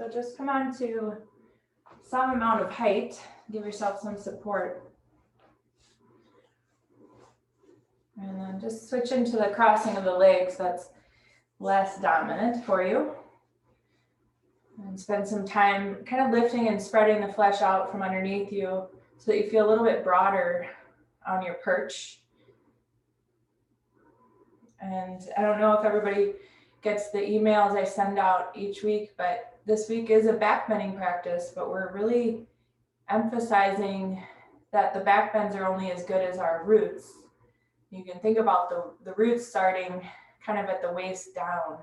So just come on to some amount of height, give yourself some support. And then just switch into the crossing of the legs that's less dominant for you. And spend some time kind of lifting and spreading the flesh out from underneath you so that you feel a little bit broader on your perch. And I don't know if everybody gets the emails I send out each week, but this week is a back bending practice, but we're really emphasizing that the back bends are only as good as our roots. You can think about the roots starting kind of at the waist down.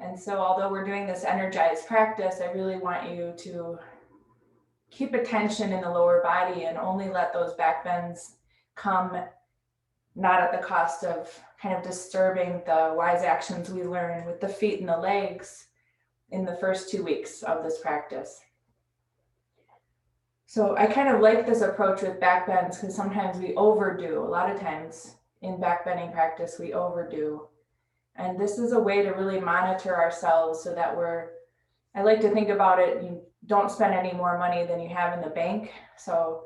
And so although we're doing this energized practice, I really want you to keep attention in the lower body and only let those back bends come not at the cost of kind of disturbing the wise actions we learn with the feet and the legs in the first 2 weeks of this practice. So I kind of like this approach with back bends because sometimes we overdo. A lot of times in back bending practice, we overdo. And this is a way to really monitor ourselves so that I like to think about it, you don't spend any more money than you have in the bank. So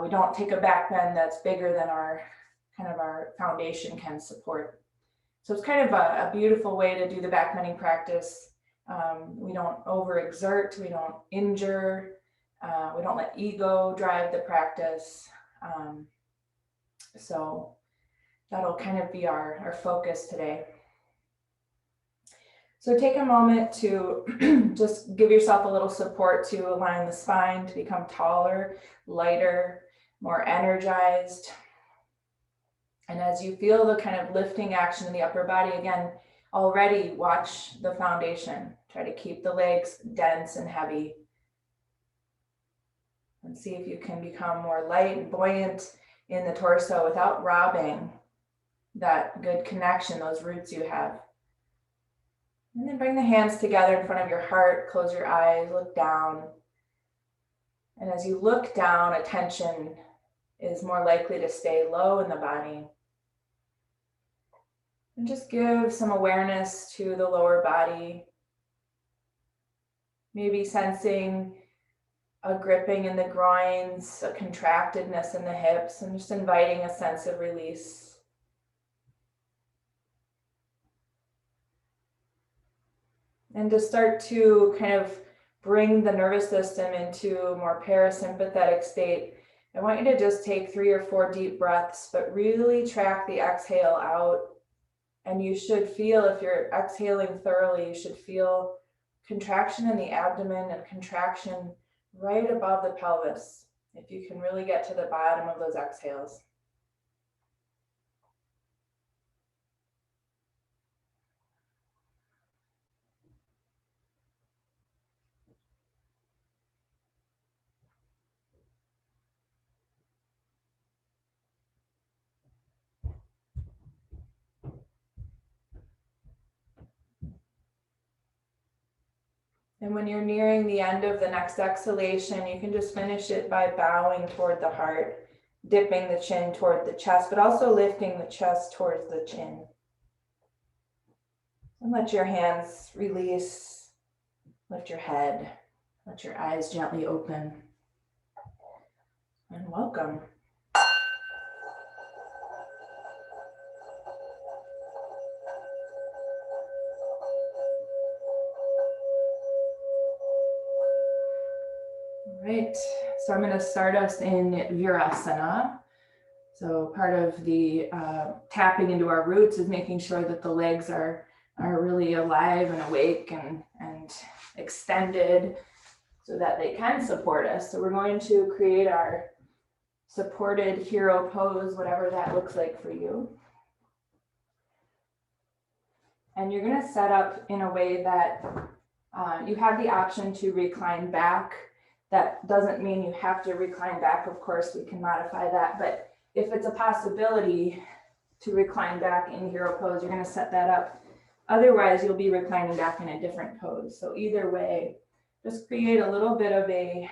we don't take a back bend that's bigger than our foundation can support. So it's kind of a beautiful way to do the back bending practice. We don't overexert, we don't injure, we don't let ego drive the practice. So that'll kind of be our focus today. So take a moment to just give yourself a little support to align the spine, to become taller, lighter, more energized. And as you feel the kind of lifting action in the upper body, again, already watch the foundation. Try to keep the legs dense and heavy. And see if you can become more light and buoyant in the torso without robbing that good connection, those roots you have. And then bring the hands together in front of your heart, close your eyes, look down. And as you look down, attention is more likely to stay low in the body. And just give some awareness to the lower body. Maybe sensing a gripping in the groins, a contractedness in the hips, and just inviting a sense of release. And to start to kind of bring the nervous system into a more parasympathetic state, I want you to just take 3 or 4 deep breaths, but really track the exhale out. And you should feel, if you're exhaling thoroughly, you should feel contraction in the abdomen and contraction right above the pelvis, if you can really get to the bottom of those exhales. And when you're nearing the end of the next exhalation, you can just finish it by bowing toward the heart, dipping the chin toward the chest, but also lifting the chest towards the chin. And let your hands release, lift your head, let your eyes gently open, and welcome. Right, so I'm going to start us in Virasana. So part of the tapping into our roots is making sure that the legs are really alive and awake and extended so that they can support us. So we're going to create our supported hero pose, whatever that looks like for you. And you're going to set up in a way that you have the option to recline back. That doesn't mean you have to recline back. Of course, we can modify that. But if it's a possibility to recline back in hero pose, you're going to set that up. Otherwise, you'll be reclining back in a different pose. So either way, just create a little bit of a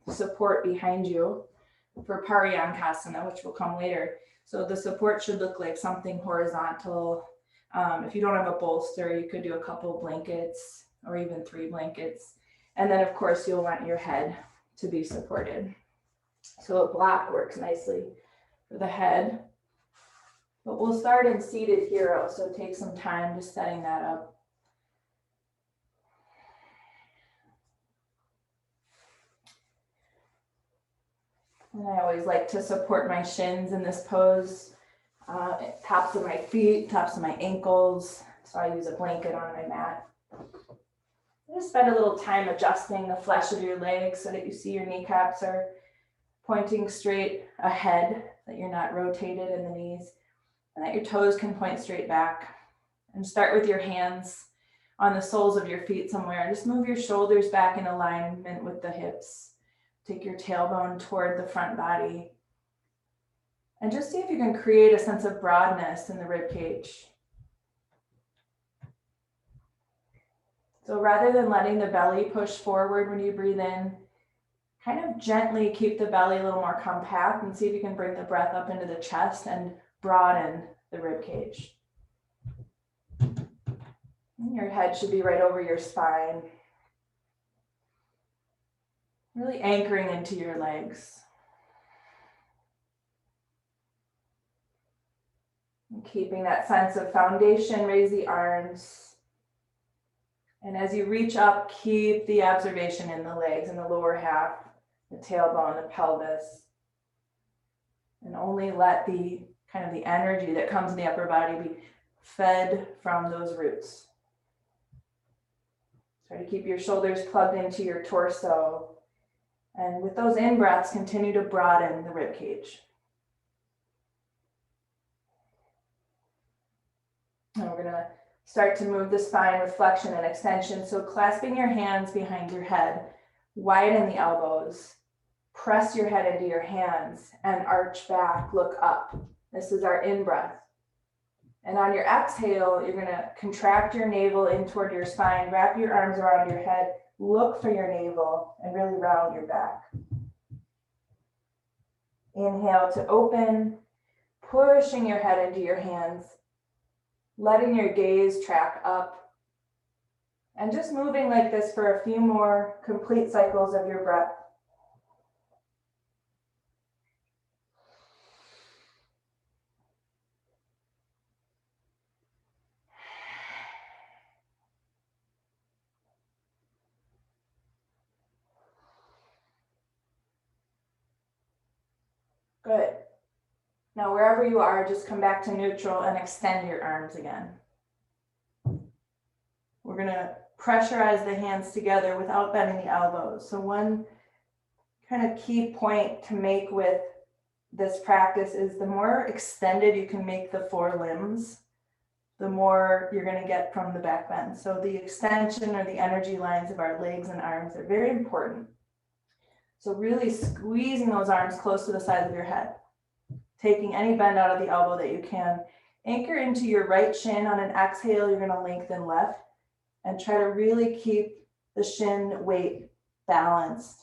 support behind you for Paryankasana, which will come later. So the support should look like something horizontal. If you don't have a bolster, you could do a couple blankets. or even 3 blankets. And then of course you'll want your head to be supported. So a block works nicely for the head. But we'll start in seated hero, so take some time just setting that up. And I always like to support my shins in this pose, tops of my feet, tops of my ankles. So I use a blanket on my mat. Just spend a little time adjusting the flesh of your legs so that you see your kneecaps are pointing straight ahead, that you're not rotated in the knees, and that your toes can point straight back. And start with your hands on the soles of your feet somewhere. Just move your shoulders back in alignment with the hips. Take your tailbone toward the front body. And just see if you can create a sense of broadness in the rib cage. So rather than letting the belly push forward when you breathe in, kind of gently keep the belly a little more compact and see if you can bring the breath up into the chest and broaden the rib cage. And your head should be right over your spine. Really anchoring into your legs. And keeping that sense of foundation, raise the arms. And as you reach up, keep the observation in the legs, in the lower half, the tailbone, the pelvis. And only let the kind of the energy that comes in the upper body be fed from those roots. Try to keep your shoulders plugged into your torso. And with those in-breaths, continue to broaden the rib cage. And we're going to start to move the spine with flexion and extension. So clasping your hands behind your head, widen the elbows, press your head into your hands, and arch back, look up. This is our in-breath. And on your exhale, you're going to contract your navel in toward your spine, wrap your arms around your head, look for your navel, and really round your back. Inhale to open, pushing your head into your hands, letting your gaze track up, and just moving like this for a few more complete cycles of your breath. Good. Now, wherever you are, just come back to neutral and extend your arms again. We're going to pressurize the hands together without bending the elbows. So one kind of key point to make with this practice is the more extended you can make the four limbs, the more you're going to get from the back bend. So the extension or the energy lines of our legs and arms are very important. So really squeezing those arms close to the sides of your head, taking any bend out of the elbow that you can. Anchor into your right shin. On an exhale, you're going to lengthen left and try to really keep the shin weight balanced.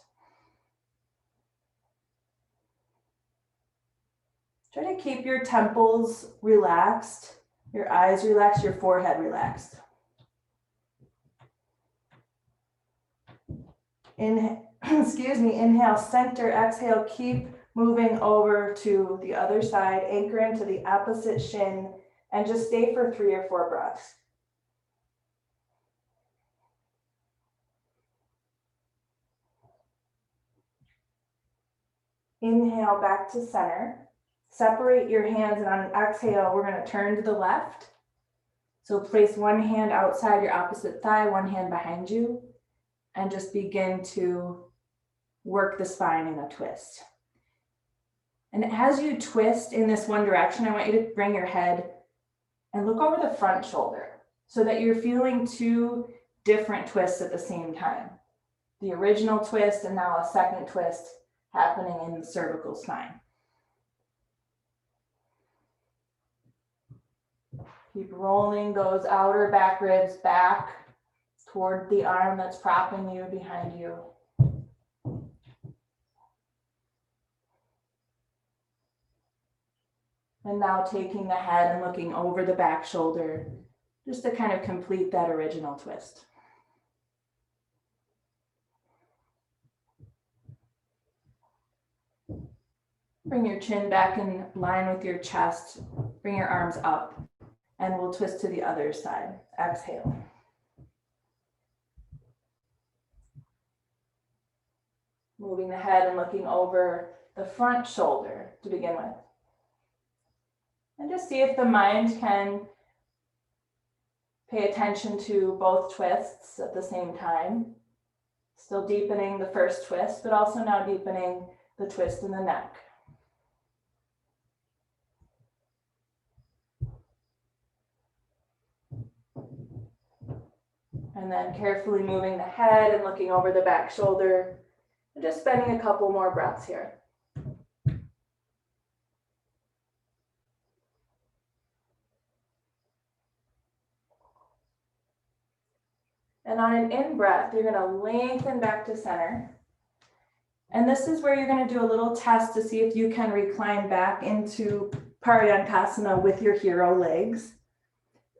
Try to keep your temples relaxed, your eyes relaxed, your forehead relaxed. Inhale, center, exhale, keep moving over to the other side, anchor into the opposite shin, and just stay for 3 or 4 breaths. Inhale back to center. Separate your hands, and on an exhale, we're going to turn to the left. So place one hand outside your opposite thigh, one hand behind you, and just begin to work the spine in a twist. And as you twist in this one direction, I want you to bring your head and look over the front shoulder so that you're feeling 2 different twists at the same time. The original twist and now a second twist happening in the cervical spine. Keep rolling those outer back ribs back toward the arm that's propping you behind you. And now taking the head and looking over the back shoulder, just to kind of complete that original twist. Bring your chin back in line with your chest. Bring your arms up, and we'll twist to the other side. Exhale. Moving the head and looking over the front shoulder to begin with. And just see if the mind can pay attention to both twists at the same time. Still deepening the first twist, but also now deepening the twist in the neck. And then carefully moving the head and looking over the back shoulder. And just spending a couple more breaths here. And on an in-breath, you're going to lengthen back to center. And this is where you're going to do a little test to see if you can recline back into Paryankasana with your hero legs.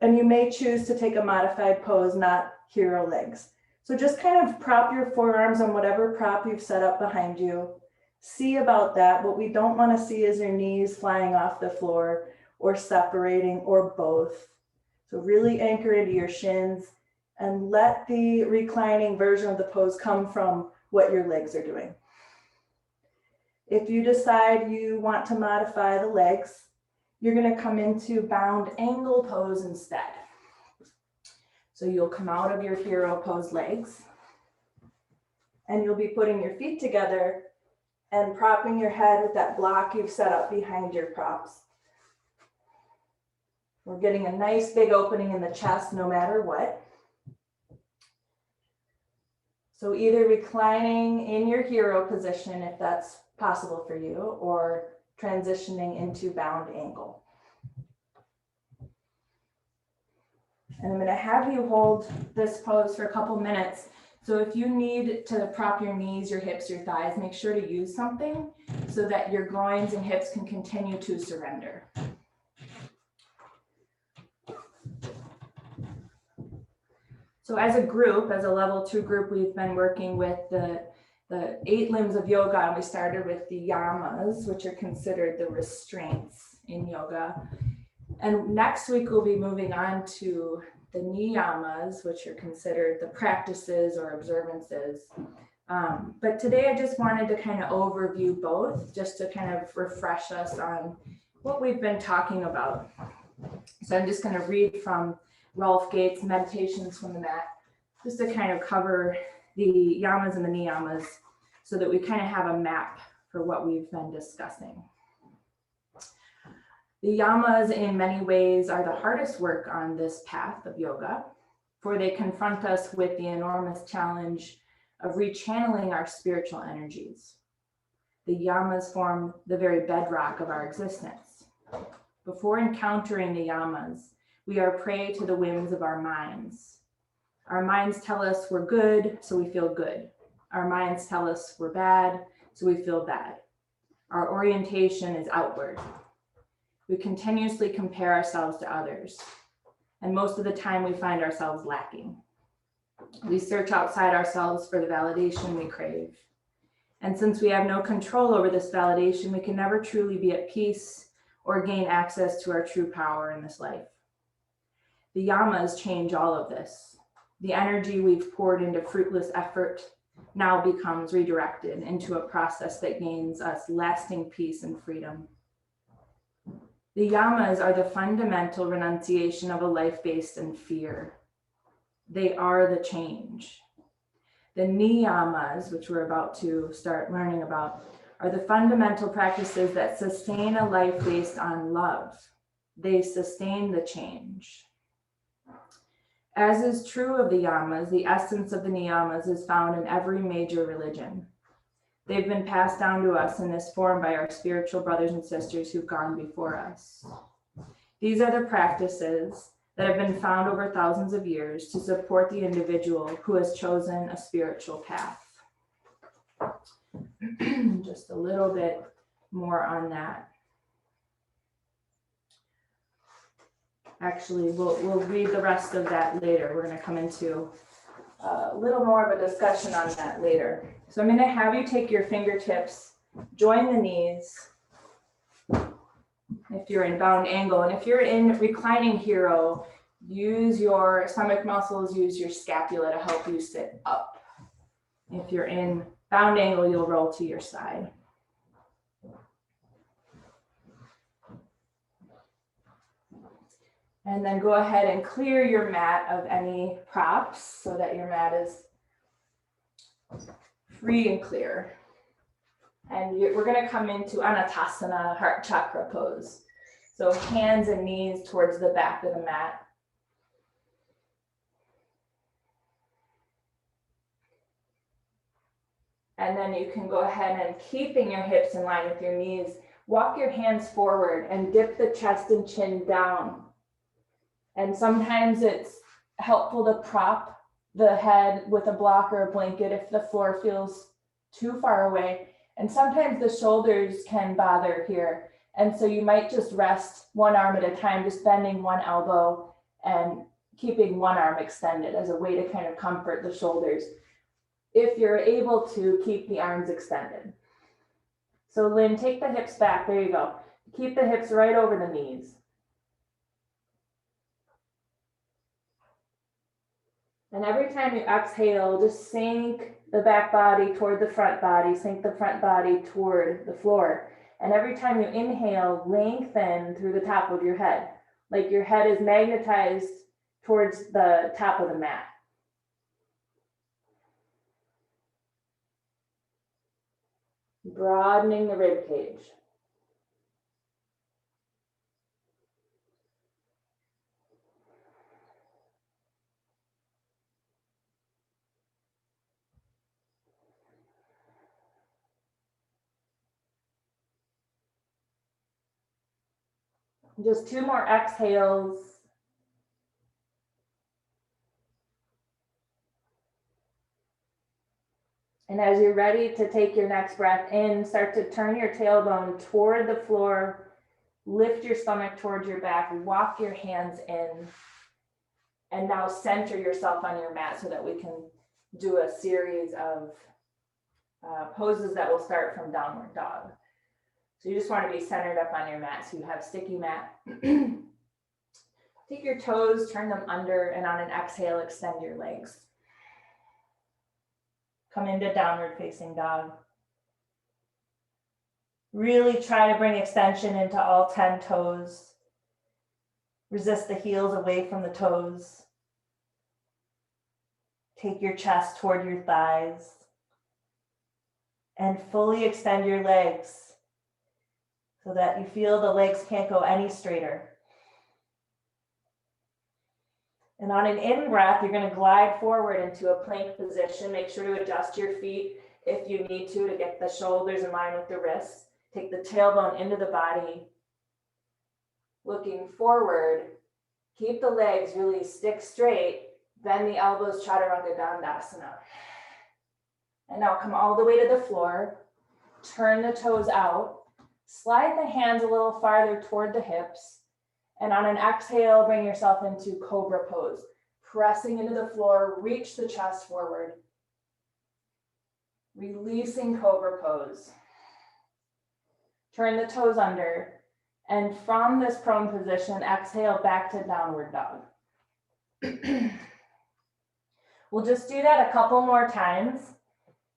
And you may choose to take a modified pose, not hero legs. So just kind of prop your forearms on whatever prop you've set up behind you. See about that. What we don't want to see is your knees flying off the floor or separating or both. So really anchor into your shins and let the reclining version of the pose come from what your legs are doing. If you decide you want to modify the legs, you're going to come into bound angle pose instead. So you'll come out of your hero pose legs, and you'll be putting your feet together and propping your head with that block you've set up behind your props. We're getting a nice big opening in the chest no matter what. So either reclining in your hero position, if that's possible for you, or transitioning into bound angle. And I'm going to have you hold this pose for a couple minutes. So if you need to prop your knees, your hips, your thighs, make sure to use something so that your groins and hips can continue to surrender. So as a group, as a level 2 group, we've been working with the 8 limbs of yoga, and we started with the yamas, which are considered the restraints in yoga. And next week, we'll be moving on to the niyamas, which are considered the practices or observances. But today, I just wanted to kind of overview both, just to kind of refresh us on what we've been talking about. So I'm just going to read from Rolf Gates' Meditations from the Mat, just to kind of cover the yamas and the niyamas so that we kind of have a map for what we've been discussing. The yamas in many ways are the hardest work on this path of yoga, for they confront us with the enormous challenge of rechanneling our spiritual energies. The yamas form the very bedrock of our existence. Before encountering the yamas, we are prey to the whims of our minds. Our minds tell us we're good, so we feel good. Our minds tell us we're bad, so we feel bad. Our orientation is outward. We continuously compare ourselves to others, and most of the time we find ourselves lacking. We search outside ourselves for the validation we crave. And since we have no control over this validation, we can never truly be at peace or gain access to our true power in this life. The yamas change all of this. The energy we've poured into fruitless effort now becomes redirected into a process that gains us lasting peace and freedom. The yamas are the fundamental renunciation of a life based in fear. They are the change. The niyamas, which we're about to start learning about, are the fundamental practices that sustain a life based on love. They sustain the change. As is true of the yamas, the essence of the niyamas is found in every major religion. They've been passed down to us in this form by our spiritual brothers and sisters who've gone before us. These are the practices that have been found over thousands of years to support the individual who has chosen a spiritual path. Just a little bit more on that. Actually, we'll read the rest of that later. We're going to come into a little more of a discussion on that later. So I'm going to have you take your fingertips, join the knees, if you're in bound angle. And if you're in reclining hero, use your stomach muscles, use your scapula to help you sit up. If you're in bound angle, you'll roll to your side. And then go ahead and clear your mat of any props so that your mat is free and clear. And we're going to come into Anatasana, heart chakra pose. So hands and knees towards the back of the mat. And then you can go ahead and, keeping your hips in line with your knees, walk your hands forward and dip the chest and chin down. And sometimes it's helpful to prop the head with a block or a blanket if the floor feels too far away. And sometimes the shoulders can bother here. And so you might just rest one arm at a time, just bending one elbow and keeping one arm extended as a way to kind of comfort the shoulders. If you're able to, keep the arms extended. So Lynn, take the hips back. There you go. Keep the hips right over the knees. And every time you exhale, just sink the back body toward the front body, sink the front body toward the floor. And every time you inhale, lengthen through the top of your head, like your head is magnetized towards the top of the mat. Broadening the rib cage. Just 2 more exhales. And as you're ready to take your next breath in, start to turn your tailbone toward the floor, lift your stomach towards your back, walk your hands in, and now center yourself on your mat so that we can do a series of poses that will start from downward dog. So you just want to be centered up on your mat so you have sticky mat. Take your toes, turn them under, and on an exhale, extend your legs. Come into downward facing dog. Really try to bring extension into all 10 toes. Resist the heels away from the toes. Take your chest toward your thighs. And fully extend your legs so that you feel the legs can't go any straighter. And on an in-breath, you're going to glide forward into a plank position. Make sure to adjust your feet if you need to get the shoulders in line with the wrists. Take the tailbone into the body. Looking forward, keep the legs really stick straight. Bend the elbows, Chaturanga Dandasana. And now come all the way to the floor. Turn the toes out. Slide the hands a little farther toward the hips. And on an exhale, bring yourself into cobra pose. Pressing into the floor, reach the chest forward. Releasing cobra pose. Turn the toes under. And from this prone position, exhale back to downward dog. We'll just do that a couple more times.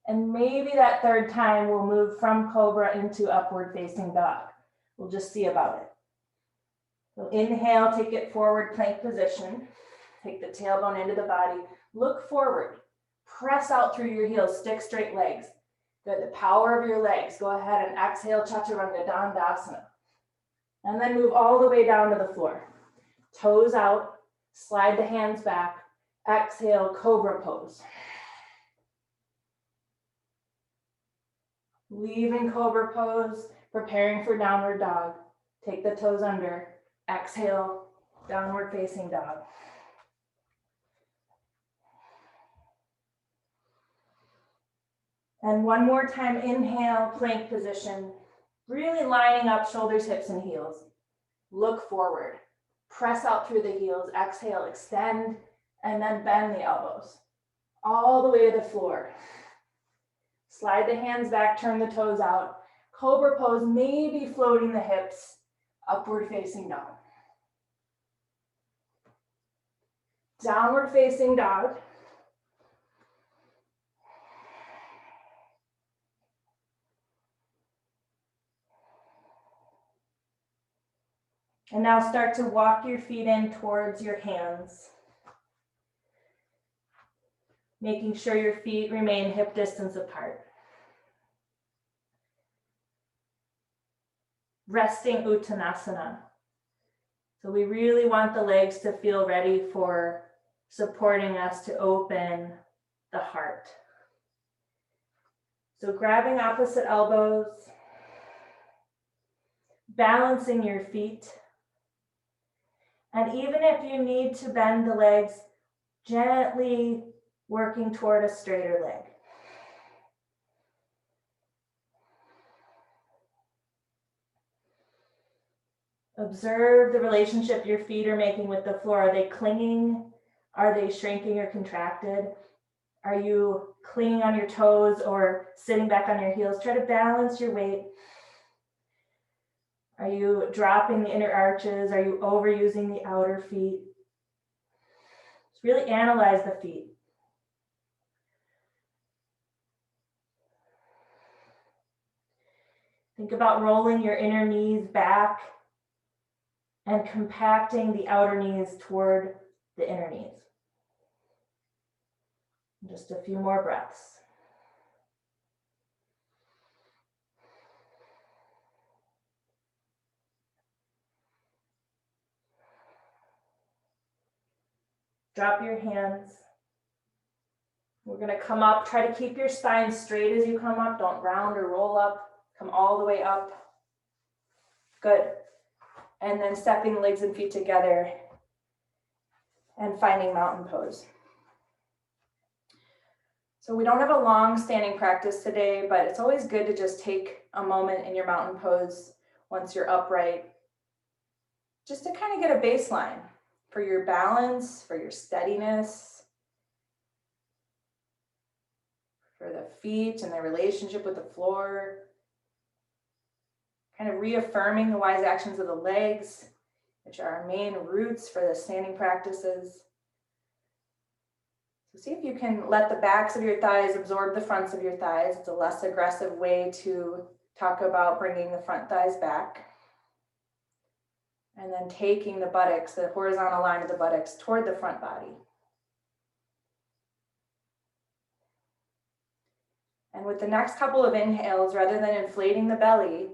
And maybe that third time we'll move from cobra into upward facing dog. We'll just see about it. So inhale, take it forward, plank position. Take the tailbone into the body. Look forward. Press out through your heels. Stick straight legs. Good. The power of your legs. Go ahead and exhale, Chaturanga Dandasana. And then move all the way down to the floor. Toes out. Slide the hands back. Exhale, cobra pose. Leaving cobra pose, preparing for downward dog. Take the toes under. Exhale, downward facing dog. And one more time, inhale, plank position. Really lining up shoulders, hips, and heels. Look forward. Press out through the heels. Exhale, extend, and then bend the elbows. All the way to the floor. Slide the hands back, turn the toes out. Cobra pose, maybe floating the hips Upward facing dog. Downward facing dog. And now start to walk your feet in towards your hands, making sure your feet remain hip distance apart. Resting Uttanasana. So we really want the legs to feel ready for supporting us to open the heart. So grabbing opposite elbows, balancing your feet. And even if you need to bend the legs, gently working toward a straighter leg. Observe the relationship your feet are making with the floor. Are they clinging? Are they shrinking or contracted? Are you clinging on your toes or sitting back on your heels? Try to balance your weight. Are you dropping the inner arches? Are you overusing the outer feet? Just really analyze the feet. Think about rolling your inner knees back and compacting the outer knees toward the inner knees. Just a few more breaths. Drop your hands. We're going to come up. Try to keep your spine straight as you come up. Don't round or roll up. Come all the way up. Good. And then stepping the legs and feet together and finding mountain pose. So we don't have a long standing practice today, but it's always good to just take a moment in your mountain pose once you're upright, just to kind of get a baseline for your balance, for your steadiness, for the feet and their relationship with the floor, kind of reaffirming the wise actions of the legs, which are our main roots for the standing practices. So see if you can let the backs of your thighs absorb the fronts of your thighs. It's a less aggressive way to talk about bringing the front thighs back. And then taking the buttocks, the horizontal line of the buttocks, toward the front body. And with the next couple of inhales, rather than inflating the belly,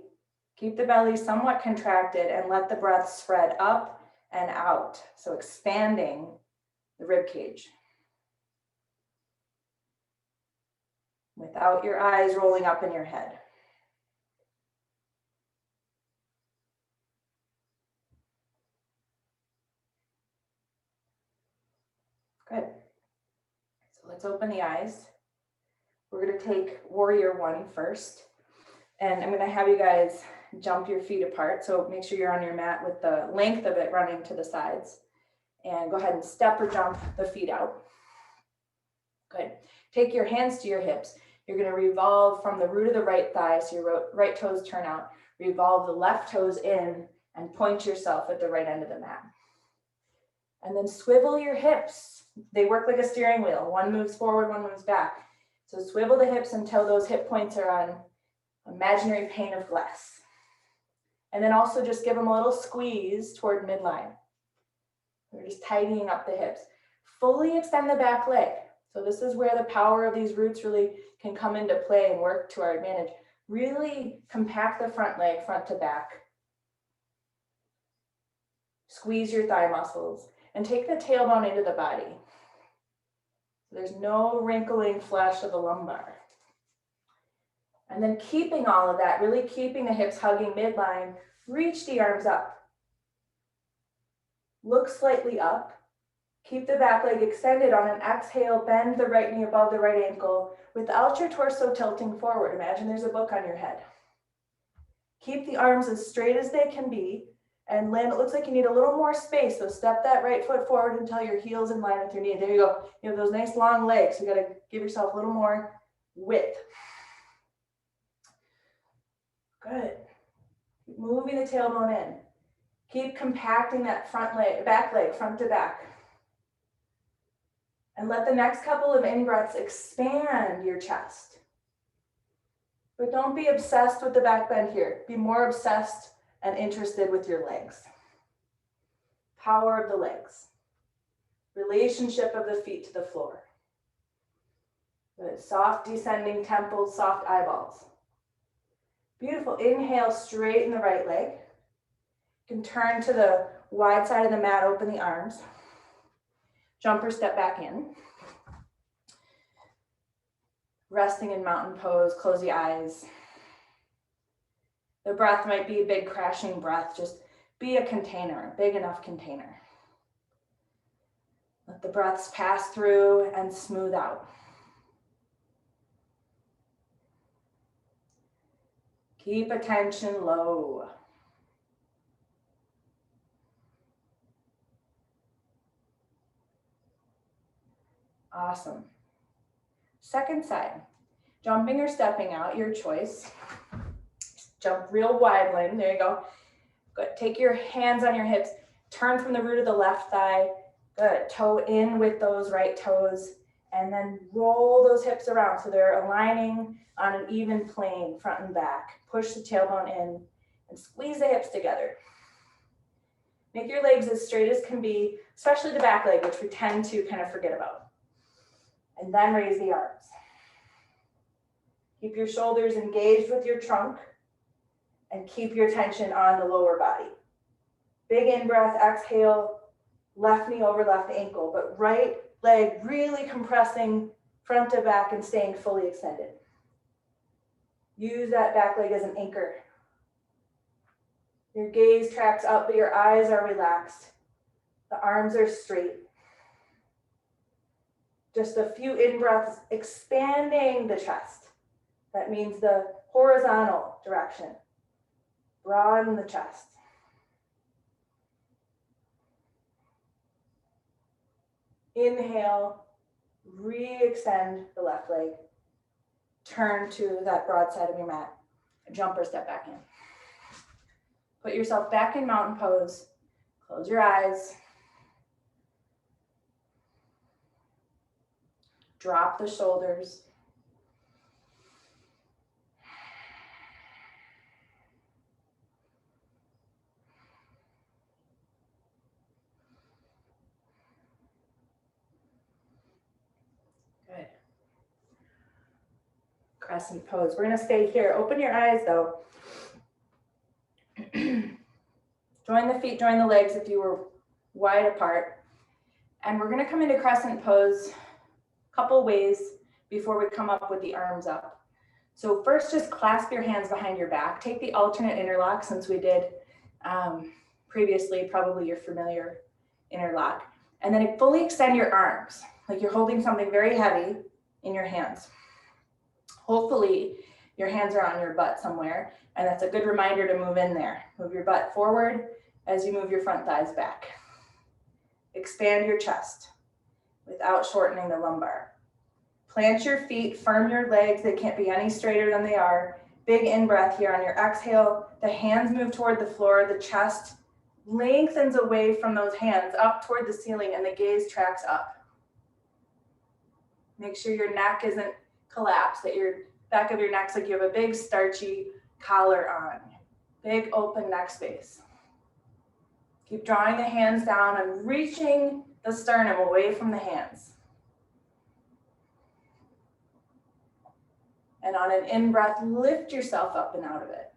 keep the belly somewhat contracted and let the breath spread up and out. So expanding the rib cage. Without your eyes rolling up in your head. Good. So let's open the eyes. We're going to take warrior one first. And I'm going to have you guys jump your feet apart. So make sure you're on your mat with the length of it running to the sides. And go ahead and step or jump the feet out. Good. Take your hands to your hips. You're going to revolve from the root of the right thigh, so your right toes turn out. Revolve the left toes in and point yourself at the right end of the mat. And then swivel your hips. They work like a steering wheel. One moves forward, one moves back. So swivel the hips until those hip points are on imaginary pane of glass. And then also just give them a little squeeze toward midline. We're just tightening up the hips. Fully extend the back leg. So this is where the power of these roots really can come into play and work to our advantage. Really compact the front leg, front to back. Squeeze your thigh muscles and take the tailbone into the body. There's no wrinkling flesh of the lumbar. And then keeping all of that, really keeping the hips hugging midline, reach the arms up. Look slightly up. Keep the back leg extended. On an exhale, bend the right knee above the right ankle without your torso tilting forward. Imagine there's a book on your head. Keep the arms as straight as they can be and land. It looks like you need a little more space, so step that right foot forward until your heel's in line with your knee. There you go. You have those nice long legs. You got to give yourself a little more width. Good. Keep moving the tailbone in. Keep compacting that front leg, back leg, front to back. And let the next couple of in-breaths expand your chest. But don't be obsessed with the back bend here. Be more obsessed and interested with your legs. Power of the legs. Relationship of the feet to the floor. Good. Soft descending temples, soft eyeballs. Beautiful. Inhale, straighten the right leg. You can turn to the wide side of the mat, open the arms. Jump or step back in. Resting in mountain pose, close the eyes. The breath might be a big crashing breath. Just be a container, a big enough container. Let the breaths pass through and smooth out. Keep attention low. Awesome. Second side, jumping or stepping out, your choice. Jump real wide limb, there you go. Good, take your hands on your hips, turn from the root of the left thigh. Good, toe in with those right toes, and then roll those hips around so they're aligning on an even plane, front and back. Push the tailbone in and squeeze the hips together. Make your legs as straight as can be, especially the back leg, which we tend to kind of forget about. And then raise the arms. Keep your shoulders engaged with your trunk and keep your tension on the lower body. Big in-breath, exhale, left knee over left ankle, but right leg really compressing front to back and staying fully extended. Use that back leg as an anchor. Your gaze tracks up, but your eyes are relaxed. The arms are straight. Just a few in-breaths, expanding the chest. That means the horizontal direction. Broaden the chest. Inhale, re-extend the left leg. Turn to that broad side of your mat. Jump or step back in. Put yourself back in mountain pose. Close your eyes. Drop the shoulders. Good. Crescent pose. We're going to stay here. Open your eyes though. Join the feet, join the legs if you were wide apart. And we're going to come into crescent pose a couple ways before we come up with the arms up. So first, just clasp your hands behind your back. Take the alternate interlock since we did previously, probably your familiar interlock. And then fully extend your arms, like you're holding something very heavy in your hands. Hopefully your hands are on your butt somewhere, and that's a good reminder to move in there. Move your butt forward as you move your front thighs back. Expand your chest without shortening the lumbar. Plant your feet, firm your legs. They can't be any straighter than they are. Big in-breath here on your exhale. The hands move toward the floor. The chest lengthens away from those hands up toward the ceiling, and the gaze tracks up. Make sure your neck isn't collapsed, that your back of your neck's like you have a big starchy collar on. Big open neck space. Keep drawing the hands down and reaching the sternum away from the hands. And on an in-breath, lift yourself up and out of it.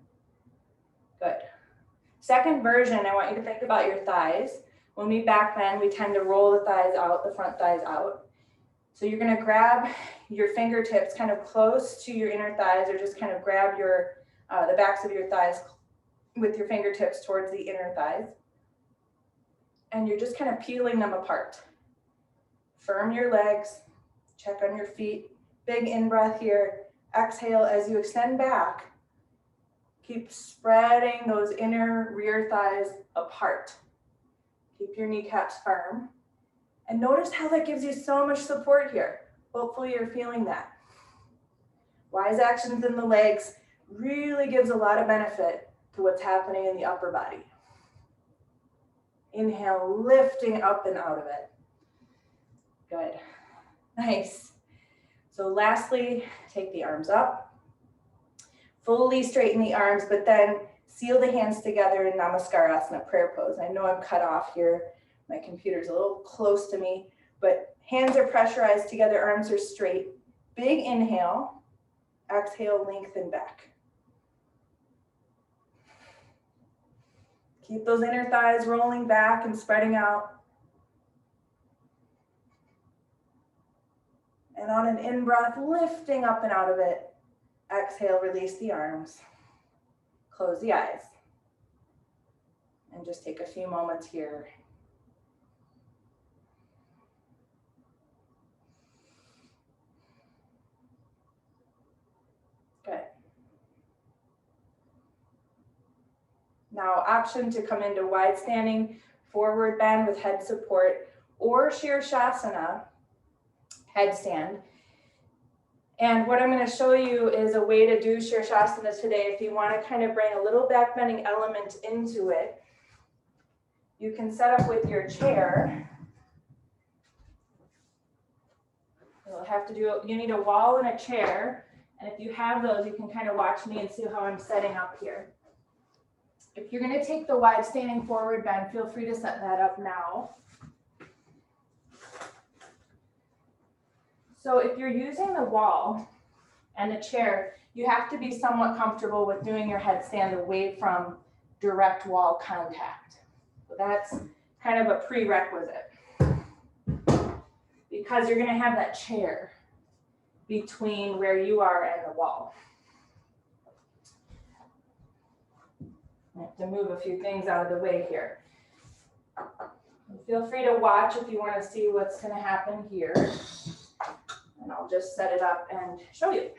Good. Second version, I want you to think about your thighs. When we back bend, we tend to roll the thighs out, the front thighs out. So you're gonna grab your fingertips kind of close to your inner thighs, or just kind of grab your the backs of your thighs with your fingertips towards the inner thighs. And you're just kind of peeling them apart. Firm your legs, check on your feet. Big in-breath here. Exhale as you extend back. Keep spreading those inner rear thighs apart. Keep your kneecaps firm. And notice how that gives you so much support here. Hopefully you're feeling that. Wise actions in the legs really gives a lot of benefit to what's happening in the upper body. Inhale, lifting up and out of it. Good. Nice. So lastly, take the arms up. Fully straighten the arms, but then seal the hands together in Namaskarasana, prayer pose. I know I'm cut off here. My computer's a little close to me, but hands are pressurized together, arms are straight. Big inhale, exhale, lengthen back. Keep those inner thighs rolling back and spreading out. And on an in-breath, lifting up and out of it. Exhale, release the arms. Close the eyes. And just take a few moments here. Good. Now, option to come into wide standing forward bend with head support or Shirshasana, headstand. And what I'm going to show you is a way to do Shirshasana today. If you want to kind of bring a little back bending element into it, you can set up with your chair. You'll have to do, you need a wall and a chair. And if you have those, you can kind of watch me and see how I'm setting up here. If you're going to take the wide standing forward bend, feel free to set that up now. So if you're using the wall and the chair, you have to be somewhat comfortable with doing your headstand away from direct wall contact. So that's kind of a prerequisite because you're going to have that chair between where you are and the wall. I have to move a few things out of the way here. Feel free to watch if you want to see what's going to happen here. And I'll just set it up and show you.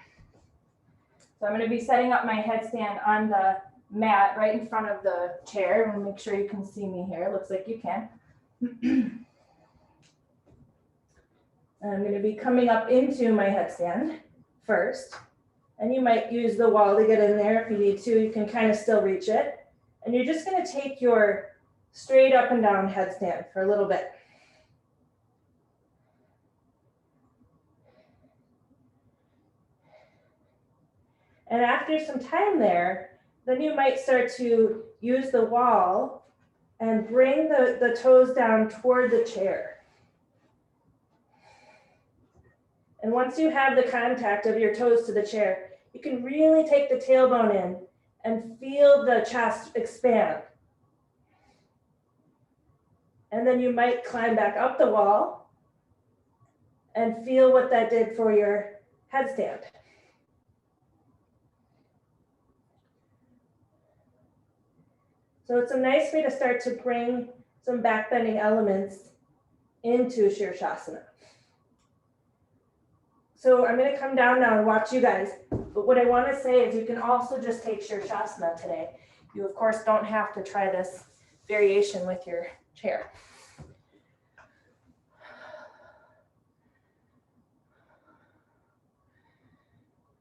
So I'm going to be setting up my headstand on the mat right in front of the chair. I'm going to make sure you can see me here. Looks like you can. And I'm going to be coming up into my headstand first. And you might use the wall to get in there if you need to. You can kind of still reach it. And you're just going to take your straight up and down headstand for a little bit. And after some time there, then you might start to use the wall and bring the toes down toward the chair. And once you have the contact of your toes to the chair, you can really take the tailbone in and feel the chest expand. And then you might climb back up the wall and feel what that did for your headstand. So it's a nice way to start to bring some back bending elements into Shirshasana. So I'm going to come down now and watch you guys. But what I want to say is you can also just take Shirshasana today. You, of course, don't have to try this variation with your chair.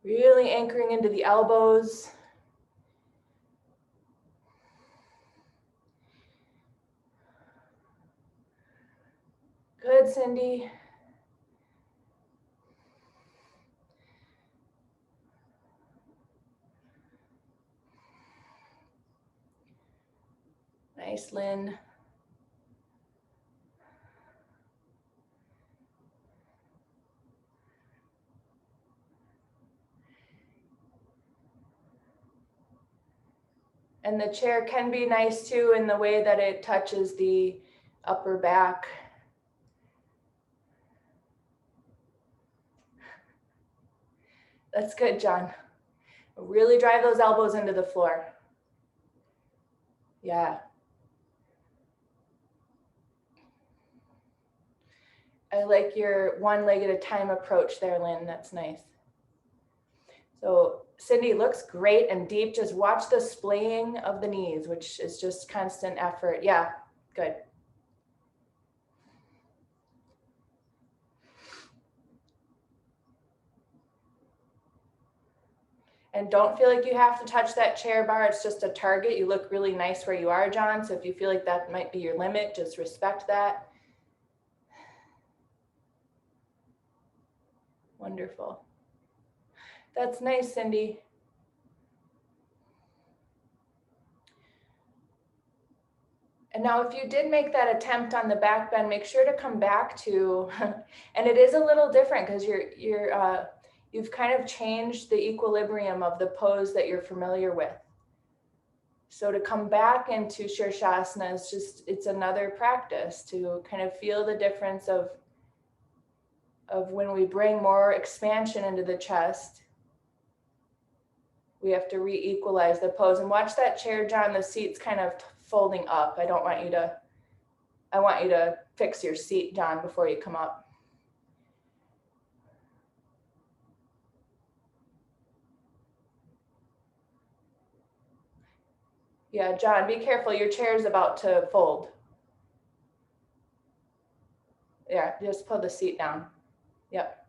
Really anchoring into the elbows. Good, Cindy. Nice, Lynn. And the chair can be nice too in the way that it touches the upper back. That's good, John. Really drive those elbows into the floor. Yeah. I like your one leg at a time approach there, Lynn. That's nice. So Cindy, looks great and deep. Just watch the splaying of the knees, which is just constant effort. Yeah, good. And don't feel like you have to touch that chair bar. It's just a target. You look really nice where you are, John. So if you feel like that might be your limit, just respect that. Wonderful. That's nice, Cindy. And now if you did make that attempt on the back bend, make sure to come back to, and it is a little different because you've kind of changed the equilibrium of the pose that you're familiar with. So to come back into Shirshasana is just, it's another practice to kind of feel the difference of when we bring more expansion into the chest, we have to re-equalize the pose. And watch that chair, John, the seat's kind of folding up. I want you to fix your seat, John, before you come up. Yeah, John, be careful. Your chair's about to fold. Yeah, just pull the seat down. Yep.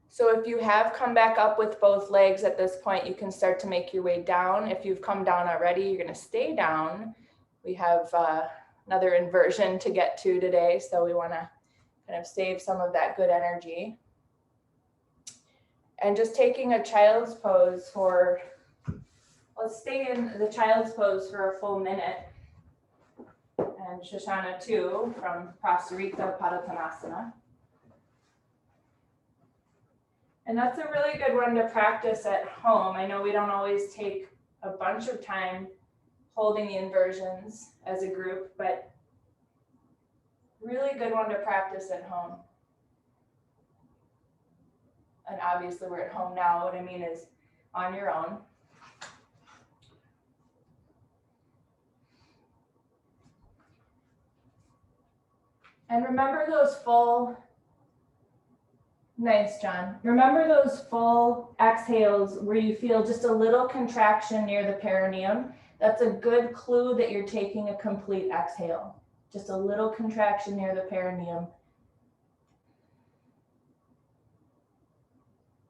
So if you have come back up with both legs at this point, you can start to make your way down. If you've come down already, you're going to stay down. We have another inversion to get to today, so we want to kind of save some of that good energy. And just taking a child's pose for, let's stay in the child's pose for a full minute. And Shoshana 2 from Prasarita Padottanasana. And that's a really good one to practice at home. I know we don't always take a bunch of time holding the inversions as a group, but really good one to practice at home. And obviously we're at home now. What I mean is on your own. And remember those full, nice, John. Remember those full exhales where you feel just a little contraction near the perineum. That's a good clue that you're taking a complete exhale. Just a little contraction near the perineum.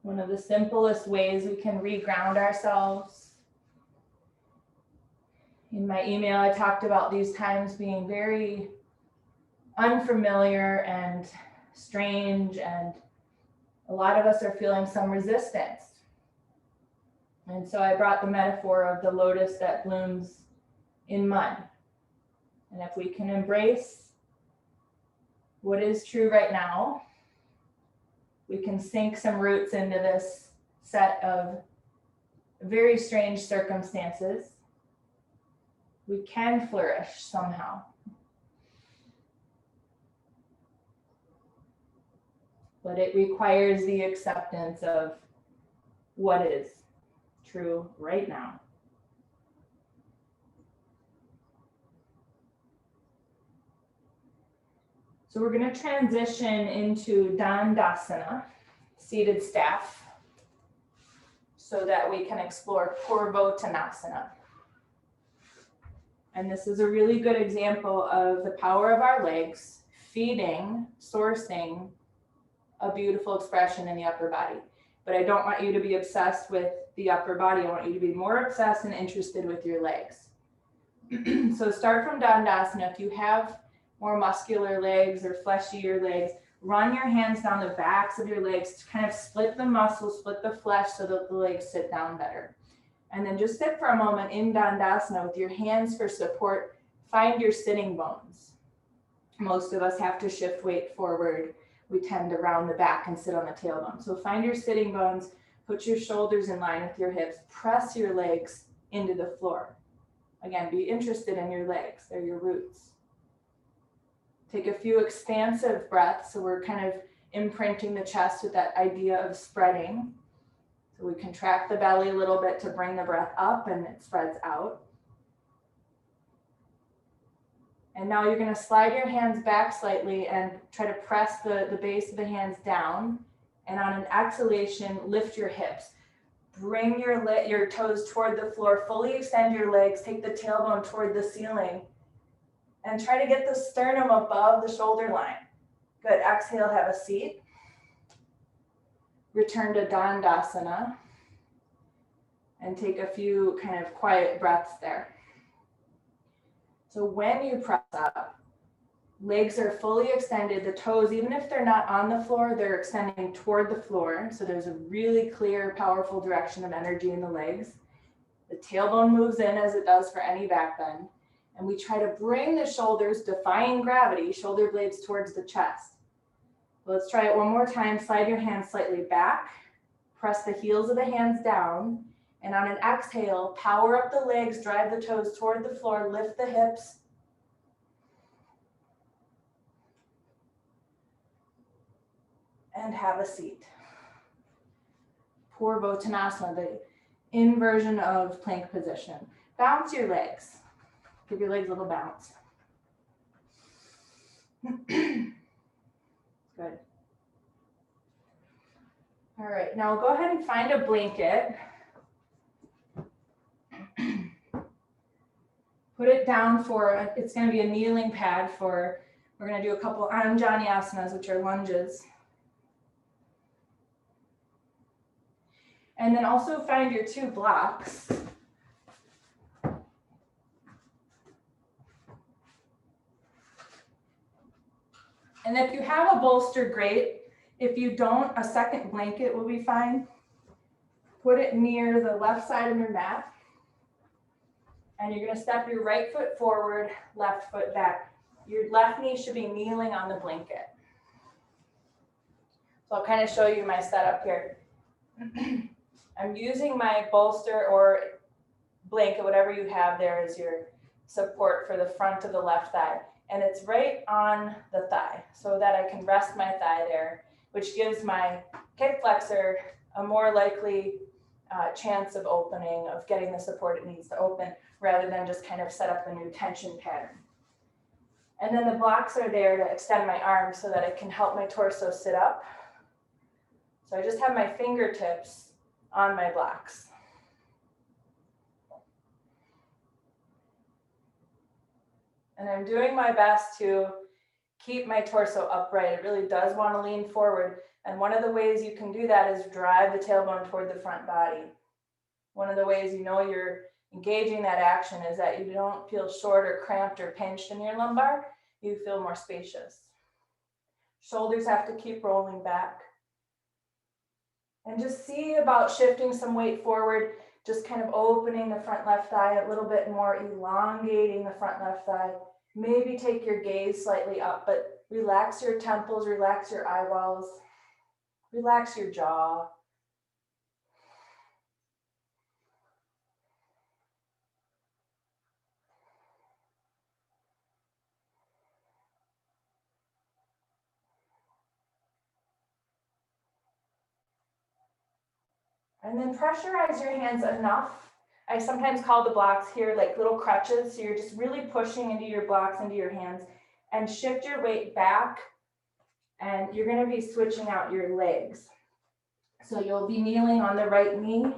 One of the simplest ways we can reground ourselves. In my email, I talked about these times being very unfamiliar and strange, and a lot of us are feeling some resistance. And so I brought the metaphor of the lotus that blooms in mud. And if we can embrace what is true right now, we can sink some roots into this set of very strange circumstances. We can flourish somehow. But it requires the acceptance of what is true right now. So we're going to transition into Dandasana, seated staff, so that we can explore Purvottanasana. And this is a really good example of the power of our legs feeding, sourcing a beautiful expression in the upper body. But I don't want you to be obsessed with the upper body. I want you to be more obsessed and interested with your legs. So start from Dandasana. If you have more muscular legs or fleshier legs, run your hands down the backs of your legs to kind of split the muscles, split the flesh so that the legs sit down better. And then just sit for a moment in Dandasana with your hands for support. Find your sitting bones. Most of us have to shift weight forward. We tend to round the back and sit on the tailbone. So find your sitting bones, put your shoulders in line with your hips, press your legs into the floor. Again, be interested in your legs, they're your roots. Take a few expansive breaths. So we're kind of imprinting the chest with that idea of spreading. So we contract the belly a little bit to bring the breath up and it spreads out. And now you're going to slide your hands back slightly and try to press the base of the hands down. And on an exhalation, lift your hips. Bring your toes toward the floor. Fully extend your legs. Take the tailbone toward the ceiling. And try to get the sternum above the shoulder line. Good. Exhale, have a seat. return to Dandasana and take a few kind of quiet breaths there. So when you press up, legs are fully extended. The toes, even if they're not on the floor, they're extending toward the floor. So there's a really clear, powerful direction of energy in the legs. The tailbone moves in as it does for any back bend. And we try to bring the shoulders, defying gravity, shoulder blades towards the chest. Let's try it one more time. Slide your hands slightly back. Press the heels of the hands down. And on an exhale, power up the legs, drive the toes toward the floor, lift the hips. And have a seat. Purvottanasana, the inversion of plank position. Bounce your legs. Give your legs a little bounce. Good. All right, now go ahead and find a blanket. Put it down for, it's going to be a kneeling pad for, we're going to do a couple Anjani asanas, which are lunges. And then also find your two blocks. And if you have a bolster, great. If you don't, a second blanket will be fine. Put it near the left side of your mat. And you're going to step your right foot forward, left foot back. Your left knee should be kneeling on the blanket. So I'll kind of show you my setup here. I'm using my bolster or blanket, whatever you have there, as your support for the front of the left thigh. And it's right on the thigh so that I can rest my thigh there, which gives my hip flexor a more likely chance of opening, of getting the support it needs to open, rather than just kind of set up a new tension pattern. And then the blocks are there to extend my arms so that it can help my torso sit up. So I just have my fingertips on my blocks. And I'm doing my best to keep my torso upright. It really does want to lean forward. And one of the ways you can do that is drive the tailbone toward the front body. One of the ways you know you're engaging that action is that you don't feel short or cramped or pinched in your lumbar. You feel more spacious. Shoulders have to keep rolling back. And just see about shifting some weight forward, just kind of opening the front left thigh a little bit more, elongating the front left thigh. Maybe take your gaze slightly up, but relax your temples, relax your eyeballs, relax your jaw. And then pressurize your hands enough. I sometimes call the blocks here like little crutches. So you're just really pushing into your blocks, into your hands, and shift your weight back. And you're going to be switching out your legs. So you'll be kneeling on the right knee,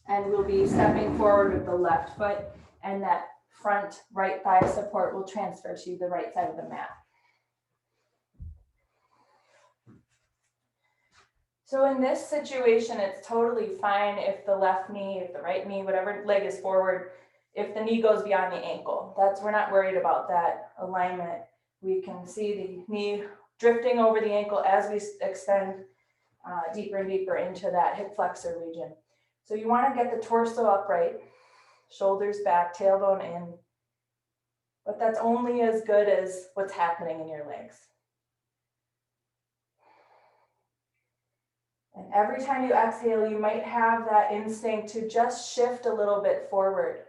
and we'll be stepping forward with the left foot, and that front right thigh support will transfer to the right side of the mat. So in this situation, it's totally fine if the left knee, if the right knee, whatever leg is forward, if the knee goes beyond the ankle. We're not worried about that alignment. We can see the knee drifting over the ankle as we extend deeper and deeper into that hip flexor region. So you want to get the torso upright, shoulders back, tailbone in, but that's only as good as what's happening in your legs. And every time you exhale, you might have that instinct to just shift a little bit forward,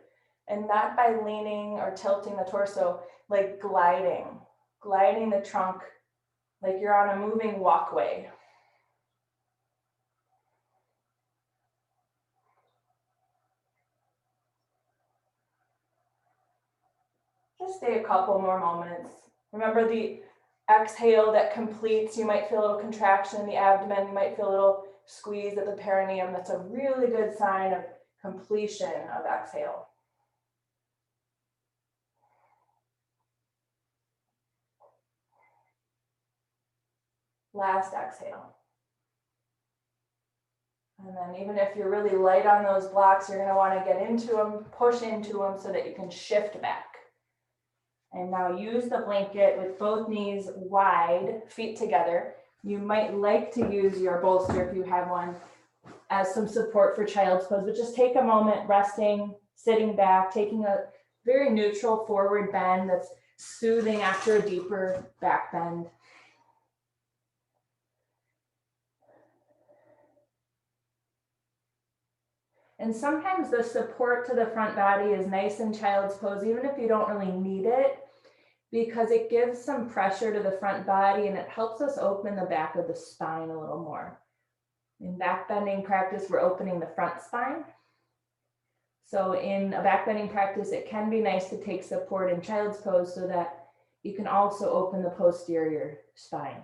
and not by leaning or tilting the torso, like gliding the trunk like you're on a moving walkway. Just stay a couple more moments. Remember the exhale that completes, you might feel a little contraction in the abdomen, you might feel a little squeeze at the perineum. That's a really good sign of completion of exhale. Last exhale. And then even if you're really light on those blocks, you're going to want to get into them, push into them so that you can shift back. And now use the blanket with both knees wide, feet together. You might like to use your bolster if you have one as some support for child's pose, but just take a moment resting, sitting back, taking a very neutral forward bend that's soothing after a deeper back bend. And sometimes the support to the front body is nice in child's pose, even if you don't really need it, because it gives some pressure to the front body and it helps us open the back of the spine a little more. In back bending practice, we're opening the front spine. So in a back bending practice, it can be nice to take support in child's pose so that you can also open the posterior spine.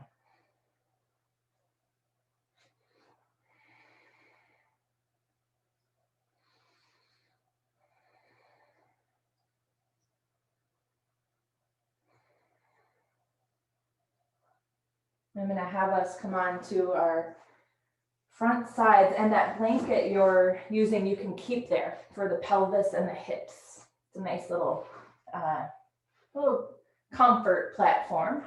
I'm going to have us come on to our front sides, and that blanket you're using, you can keep there for the pelvis and the hips. It's a nice little comfort platform.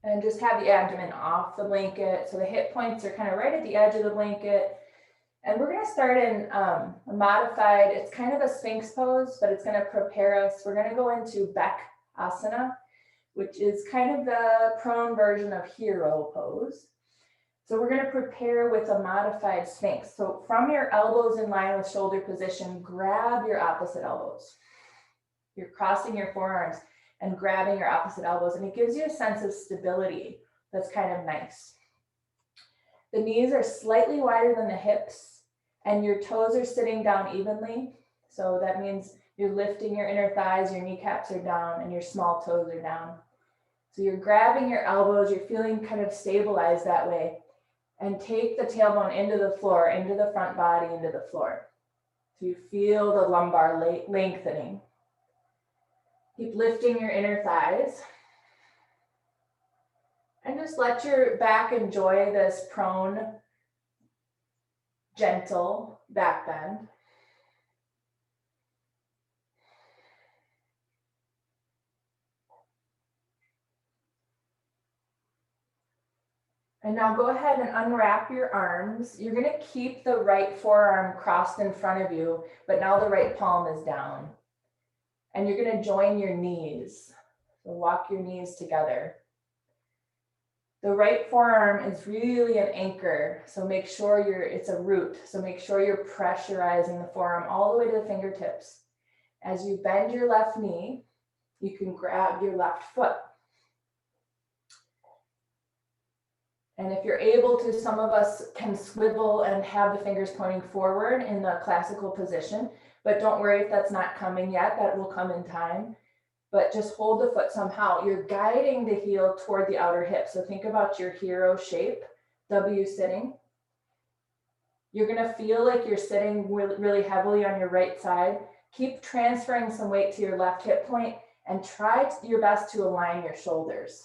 And just have the abdomen off the blanket. So the hip points are kind of right at the edge of the blanket. And we're going to start in a modified, it's kind of a Sphinx pose, but it's going to prepare us. We're going to go into Back Asana, which is kind of the prone version of hero pose. So we're going to prepare with a modified Sphinx. So from your elbows in line with shoulder position, grab your opposite elbows. You're crossing your forearms and grabbing your opposite elbows, and it gives you a sense of stability that's kind of nice. The knees are slightly wider than the hips, and your toes are sitting down evenly. So that means you're lifting your inner thighs, your kneecaps are down, and your small toes are down. So you're grabbing your elbows, you're feeling kind of stabilized that way. And take the tailbone into the floor, into the front body, into the floor. So you feel the lumbar lengthening. Keep lifting your inner thighs. And just let your back enjoy this prone, gentle back bend. And now go ahead and unwrap your arms. You're going to keep the right forearm crossed in front of you, but now the right palm is down. And you're going to join your knees. So walk your knees together. The right forearm is really an anchor, so make sure it's a root. So make sure you're pressurizing the forearm all the way to the fingertips. As you bend your left knee, you can grab your left foot. And if you're able to, some of us can swivel and have the fingers pointing forward in the classical position, but don't worry if that's not coming yet, that will come in time. But just hold the foot somehow. You're guiding the heel toward the outer hip. So think about your hero shape, W sitting. You're gonna feel like you're sitting really heavily on your right side. Keep transferring some weight to your left hip point and try your best to align your shoulders.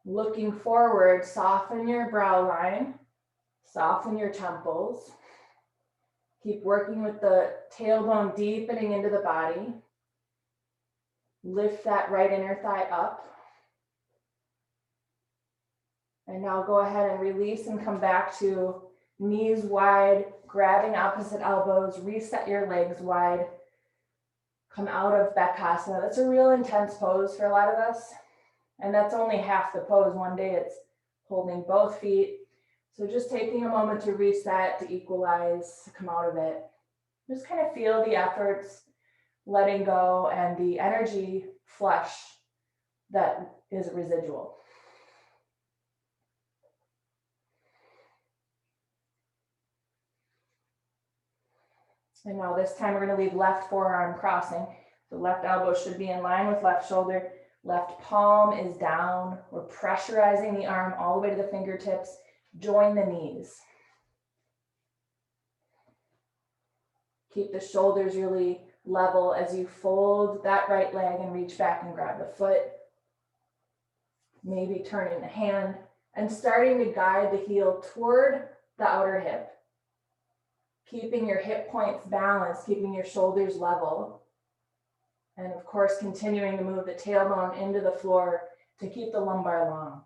Looking forward, soften your brow line, soften your temples. Keep working with the tailbone deepening into the body. Lift that right inner thigh up. And now go ahead and release and come back to knees wide, grabbing opposite elbows, reset your legs wide. Come out of Bakasana. That's a real intense pose for a lot of us. And that's only half the pose. One day it's holding both feet. So just taking a moment to reset, to equalize, to come out of it. Just kind of feel the efforts, letting go, and the energy flush that is residual. And now this time we're going to leave left forearm crossing. The left elbow should be in line with left shoulder. Left palm is down. We're pressurizing the arm all the way to the fingertips. Join the knees. Keep the shoulders really level as you fold that right leg and reach back and grab the foot. Maybe turning the hand. and starting to guide the heel toward the outer hip, keeping your hip points balanced, keeping your shoulders level, and of course continuing to move the tailbone into the floor to keep the lumbar long.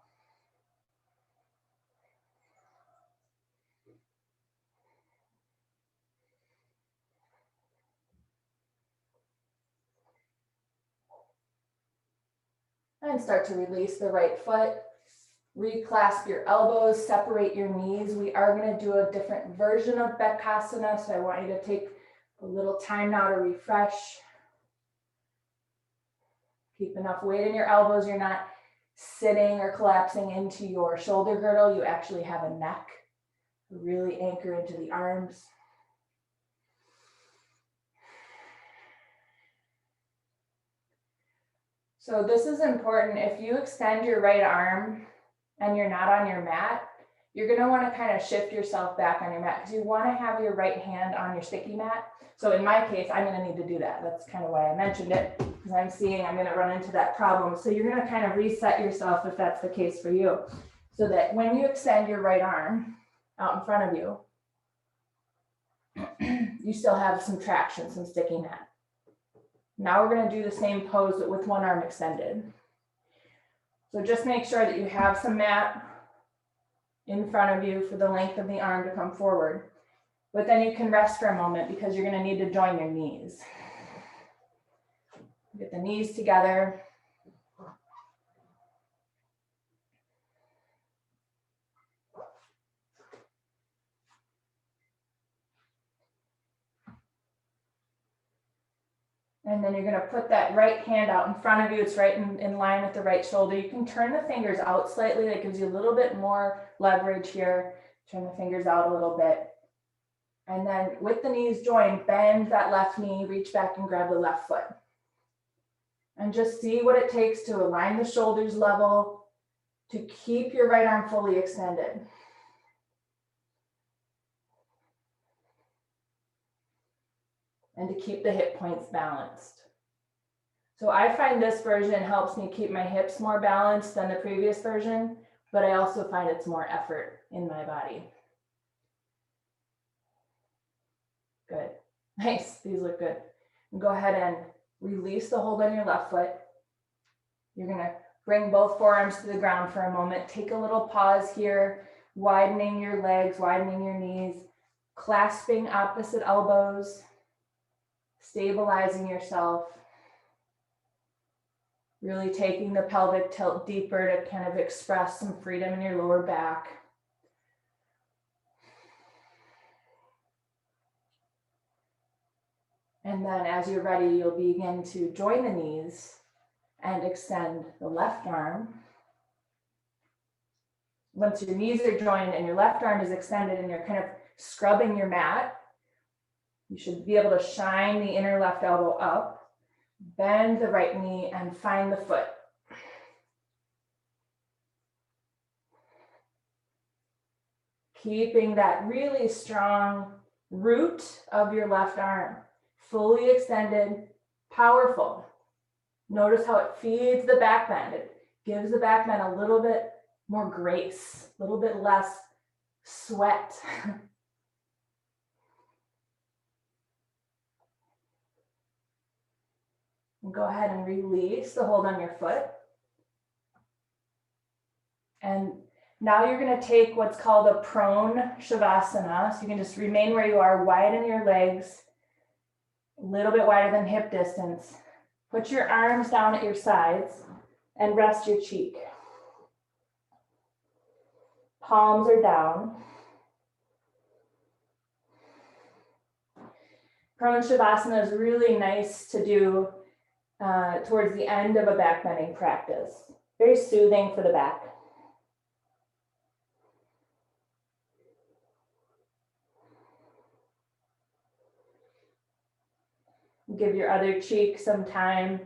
And start to release the right foot. Reclasp your elbows, separate your knees. We are going to do a different version of Bakasana, so I want you to take a little time now to refresh. Keep enough weight in your elbows. You're not sitting or collapsing into your shoulder girdle. You actually have a neck. Really anchor into the arms. So this is important. If you extend your right arm and you're not on your mat, you're going to want to kind of shift yourself back on your mat because you want to have your right hand on your sticky mat. So in my case, I'm going to need to do that. That's kind of why I mentioned it, because I'm seeing I'm going to run into that problem. So you're going to kind of reset yourself if that's the case for you, so that when you extend your right arm out in front of you, you still have some traction, some sticky mat. Now we're going to do the same pose but with one arm extended. So just make sure that you have some mat in front of you for the length of the arm to come forward. But then you can rest for a moment because you're going to need to join your knees. Get the knees together. And then you're going to put that right hand out in front of you. It's right in line with the right shoulder. You can turn the fingers out slightly. That gives you a little bit more leverage here. Turn the fingers out a little bit. And then with the knees joined, bend that left knee, reach back and grab the left foot. And just see what it takes to align the shoulders level, to keep your right arm fully extended. And to keep the hip points balanced. So I find this version helps me keep my hips more balanced than the previous version, but I also find it's more effort in my body. Good. Nice. These look good. Go ahead and release the hold on your left foot. You're going to bring both forearms to the ground for a moment. Take a little pause here, widening your legs, widening your knees, clasping opposite elbows, stabilizing yourself. Really taking the pelvic tilt deeper to kind of express some freedom in your lower back. And then as you're ready, you'll begin to join the knees and extend the left arm. Once your knees are joined and your left arm is extended and you're kind of scrubbing your mat, you should be able to shine the inner left elbow up, bend the right knee and find the foot. Keeping that really strong root of your left arm, fully extended, powerful. Notice how it feeds the back bend. It gives the back bend a little bit more grace, a little bit less sweat. And go ahead and release the hold on your foot. And now you're going to take what's called a prone shavasana. So you can just remain where you are, widen your legs, a little bit wider than hip distance. Put your arms down at your sides and rest your cheek. Palms are down. Prone shavasana is really nice to do towards the end of a back bending practice. Very soothing for the back. Give your other cheek some time,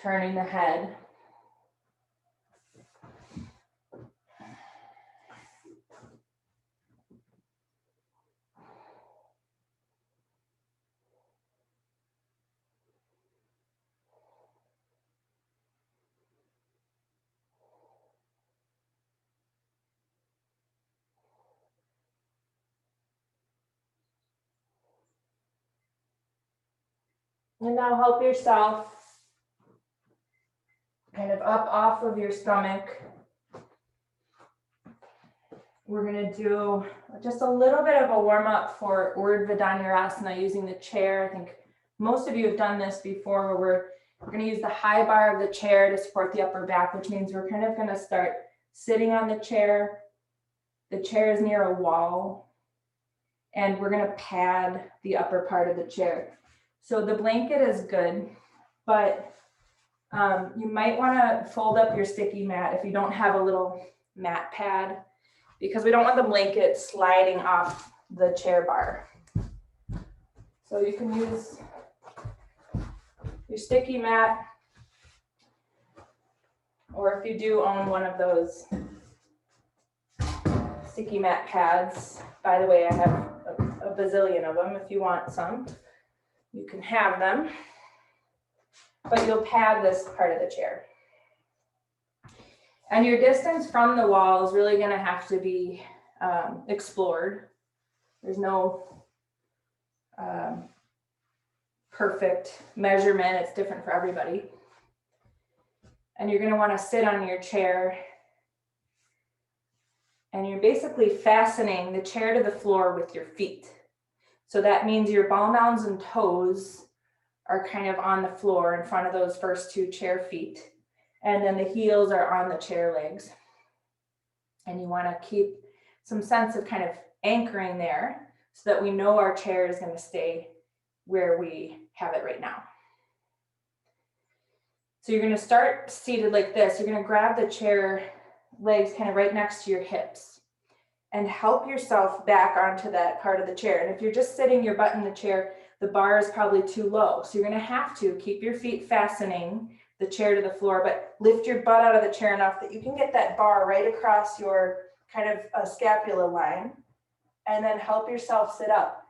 turning the head. And now help yourself kind of up off of your stomach. We're going to do just a little bit of a warm up for Urdhva Dhanurasana using the chair. I think most of you have done this before, where we're going to use the high bar of the chair to support the upper back, which means we're kind of going to start sitting on the chair. The chair is near a wall, and we're going to pad the upper part of the chair. So the blanket is good, but you might want to fold up your sticky mat if you don't have a little mat pad, because we don't want the blanket sliding off the chair bar. So you can use your sticky mat, or if you do own one of those sticky mat pads, by the way, I have a bazillion of them. If you want some, you can have them, but you'll pad this part of the chair. And your distance from the wall is really going to have to be explored. There's no perfect measurement. It's different for everybody. And you're going to want to sit on your chair, and you're basically fastening the chair to the floor with your feet. So that means your ball mounds and toes are kind of on the floor in front of those first two chair feet. And then the heels are on the chair legs. And you want to keep some sense of kind of anchoring there so that we know our chair is going to stay where we have it right now. So you're going to start seated like this. You're going to grab the chair legs kind of right next to your hips and help yourself back onto that part of the chair. And if you're just sitting your butt in the chair, the bar is probably too low. So you're going to have to keep your feet fastening the chair to the floor, but lift your butt out of the chair enough that you can get that bar right across your kind of a scapula line, and then help yourself sit up.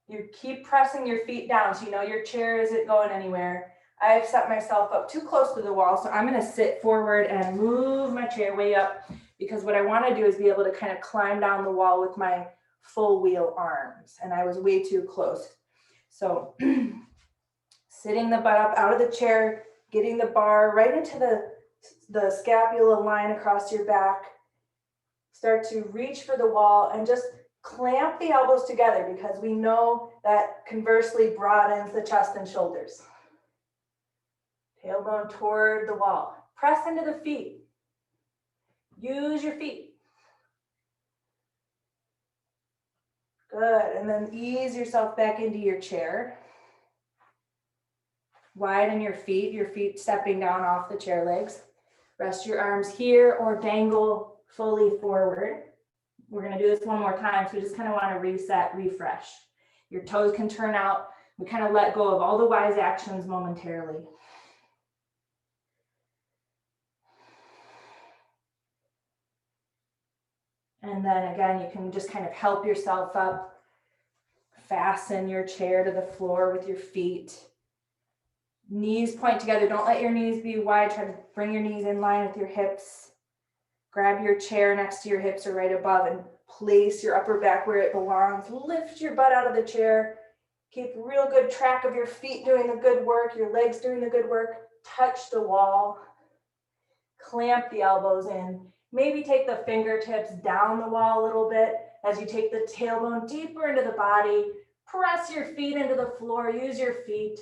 You keep pressing your feet down so you know your chair isn't going anywhere. I've set myself up too close to the wall, so I'm going to sit forward and move my chair way up, because what I want to do is be able to kind of climb down the wall with my full wheel arms, and I was way too close. So sitting the butt up out of the chair, getting the bar right into the scapula line across your back. Start to reach for the wall and just clamp the elbows together, because we know that conversely broadens the chest and shoulders. Tailbone toward the wall. Press into the feet. Use your feet. Good. And then ease yourself back into your chair. Widen your feet stepping down off the chair legs. Rest your arms here or dangle fully forward. We're going to do this one more time, so we just kind of want to reset, refresh. Your toes can turn out. We kind of let go of all the wise actions momentarily. And then again, you can just kind of help yourself up. Fasten your chair to the floor with your feet. Knees point together. Don't let your knees be wide. Try to bring your knees in line with your hips. Grab your chair next to your hips or right above and place your upper back where it belongs. Lift your butt out of the chair. Keep real good track of your feet doing the good work, your legs doing the good work. Touch the wall. Clamp the elbows in. Maybe take the fingertips down the wall a little bit as you take the tailbone deeper into the body. Press your feet into the floor. Use your feet.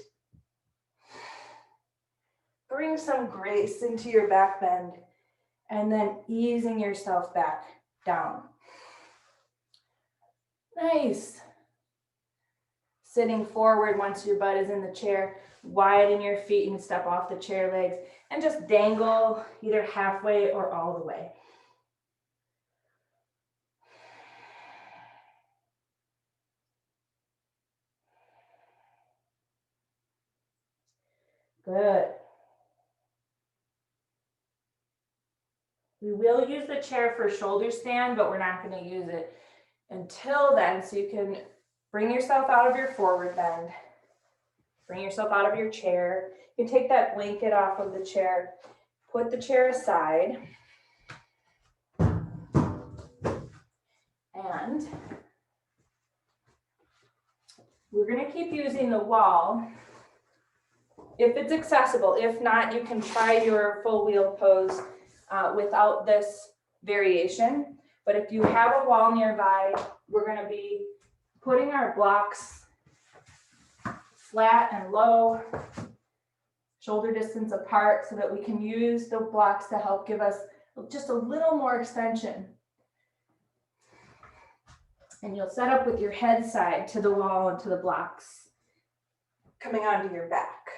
Bring some grace into your back bend, and then easing yourself back down. Nice. Sitting forward once your butt is in the chair, widen your feet and step off the chair legs, and just dangle either halfway or all the way. Good. We will use the chair for shoulder stand, but we're not going to use it until then. So you can bring yourself out of your forward bend. Bring yourself out of your chair. You can take that blanket off of the chair. Put the chair aside. And We're going to keep using the wall if it's accessible. If not, you can try your full wheel pose without this variation. But if you have a wall nearby, we're going to be putting our blocks flat and low, shoulder distance apart, so that we can use the blocks to help give us just a little more extension. And you'll set up with your head side to the wall and to the blocks, coming onto your back.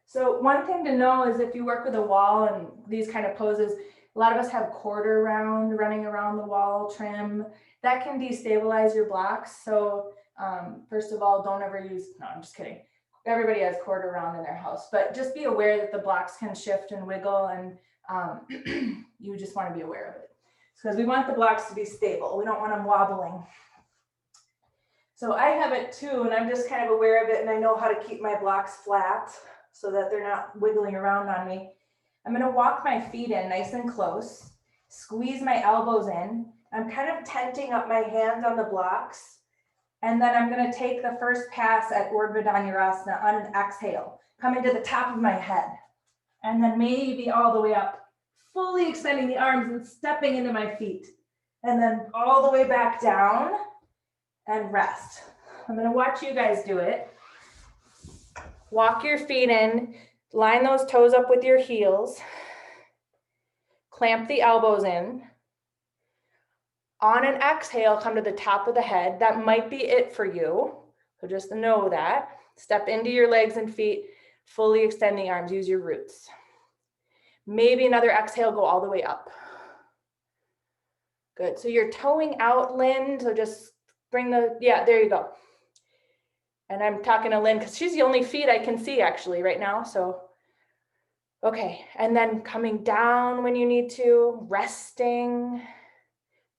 So one thing to know is if you work with a wall and these kind of poses, a lot of us have quarter round running around the wall trim. That can destabilize your blocks. So first of all, don't ever use, no, I'm just kidding. Everybody has quarter round in their house, but just be aware that the blocks can shift and wiggle, and you just want to be aware of it. Because we want the blocks to be stable. We don't want them wobbling. So I have it too, and I'm just kind of aware of it, and I know how to keep my blocks flat so that they're not wiggling around on me. I'm going to walk my feet in nice and close, squeeze my elbows in. I'm kind of tenting up my hands on the blocks, and then I'm going to take the first pass at Urdhva Dhanurasana on an exhale, coming to the top of my head, and then maybe all the way up, fully extending the arms and stepping into my feet, and then all the way back down and rest. I'm going to watch you guys do it. Walk your feet in, line those toes up with your heels, clamp the elbows in. On an exhale, come to the top of the head. That might be it for you, so just know that. Step into your legs and feet, fully extend the arms, use your roots. Maybe another exhale, go all the way up. Good, so you're toeing out, Lynn, so just bring the, yeah, there you go. And I'm talking to Lynn because she's the only feet I can see actually right now, so. Okay, and then coming down when you need to, resting.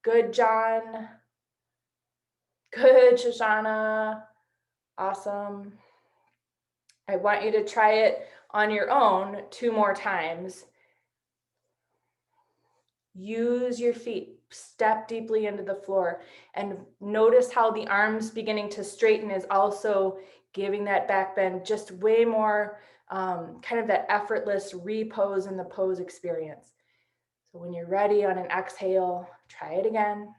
Good, John. Good, Shoshana. Awesome. I want you to try it on your own 2 more times. Use your feet, step deeply into the floor, and notice how the arms beginning to straighten is also giving that back bend just way more kind of that effortless repose in the pose experience. So when you're ready on an exhale, try it again.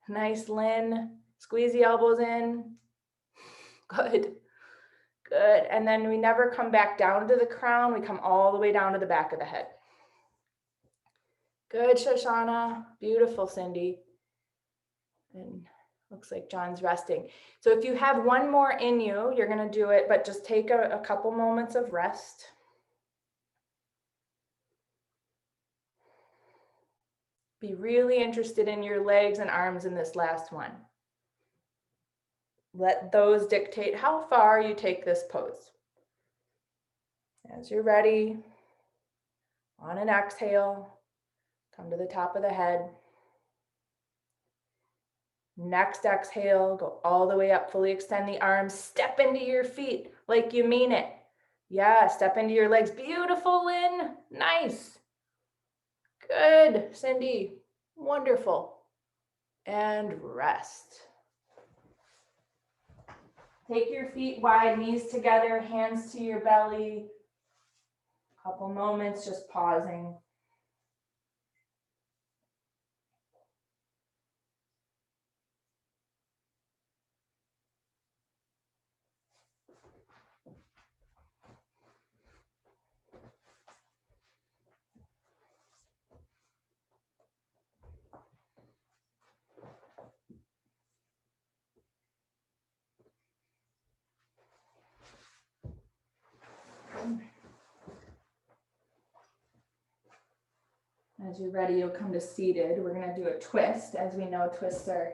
Nice, Lynn. Squeeze the elbows in. Good. Good. And then we never come back down to the crown. We come all the way down to the back of the head. Good, Shoshana. Beautiful, Cindy. And looks like John's resting. So if you have one more in you, you're going to do it, but just take a couple moments of rest. Be really interested in your legs and arms in this last one. Let those dictate how far you take this pose. As you're ready, on an exhale, come to the top of the head. Next exhale, go all the way up, fully extend the arms, step into your feet like you mean it. Yeah, step into your legs. Beautiful, Lynn. Nice. Good, Cindy. Wonderful. And rest. Take your feet wide, knees together, hands to your belly. Couple moments, just pausing. As you're ready, you'll come to seated. We're going to do a twist. As we know, twists are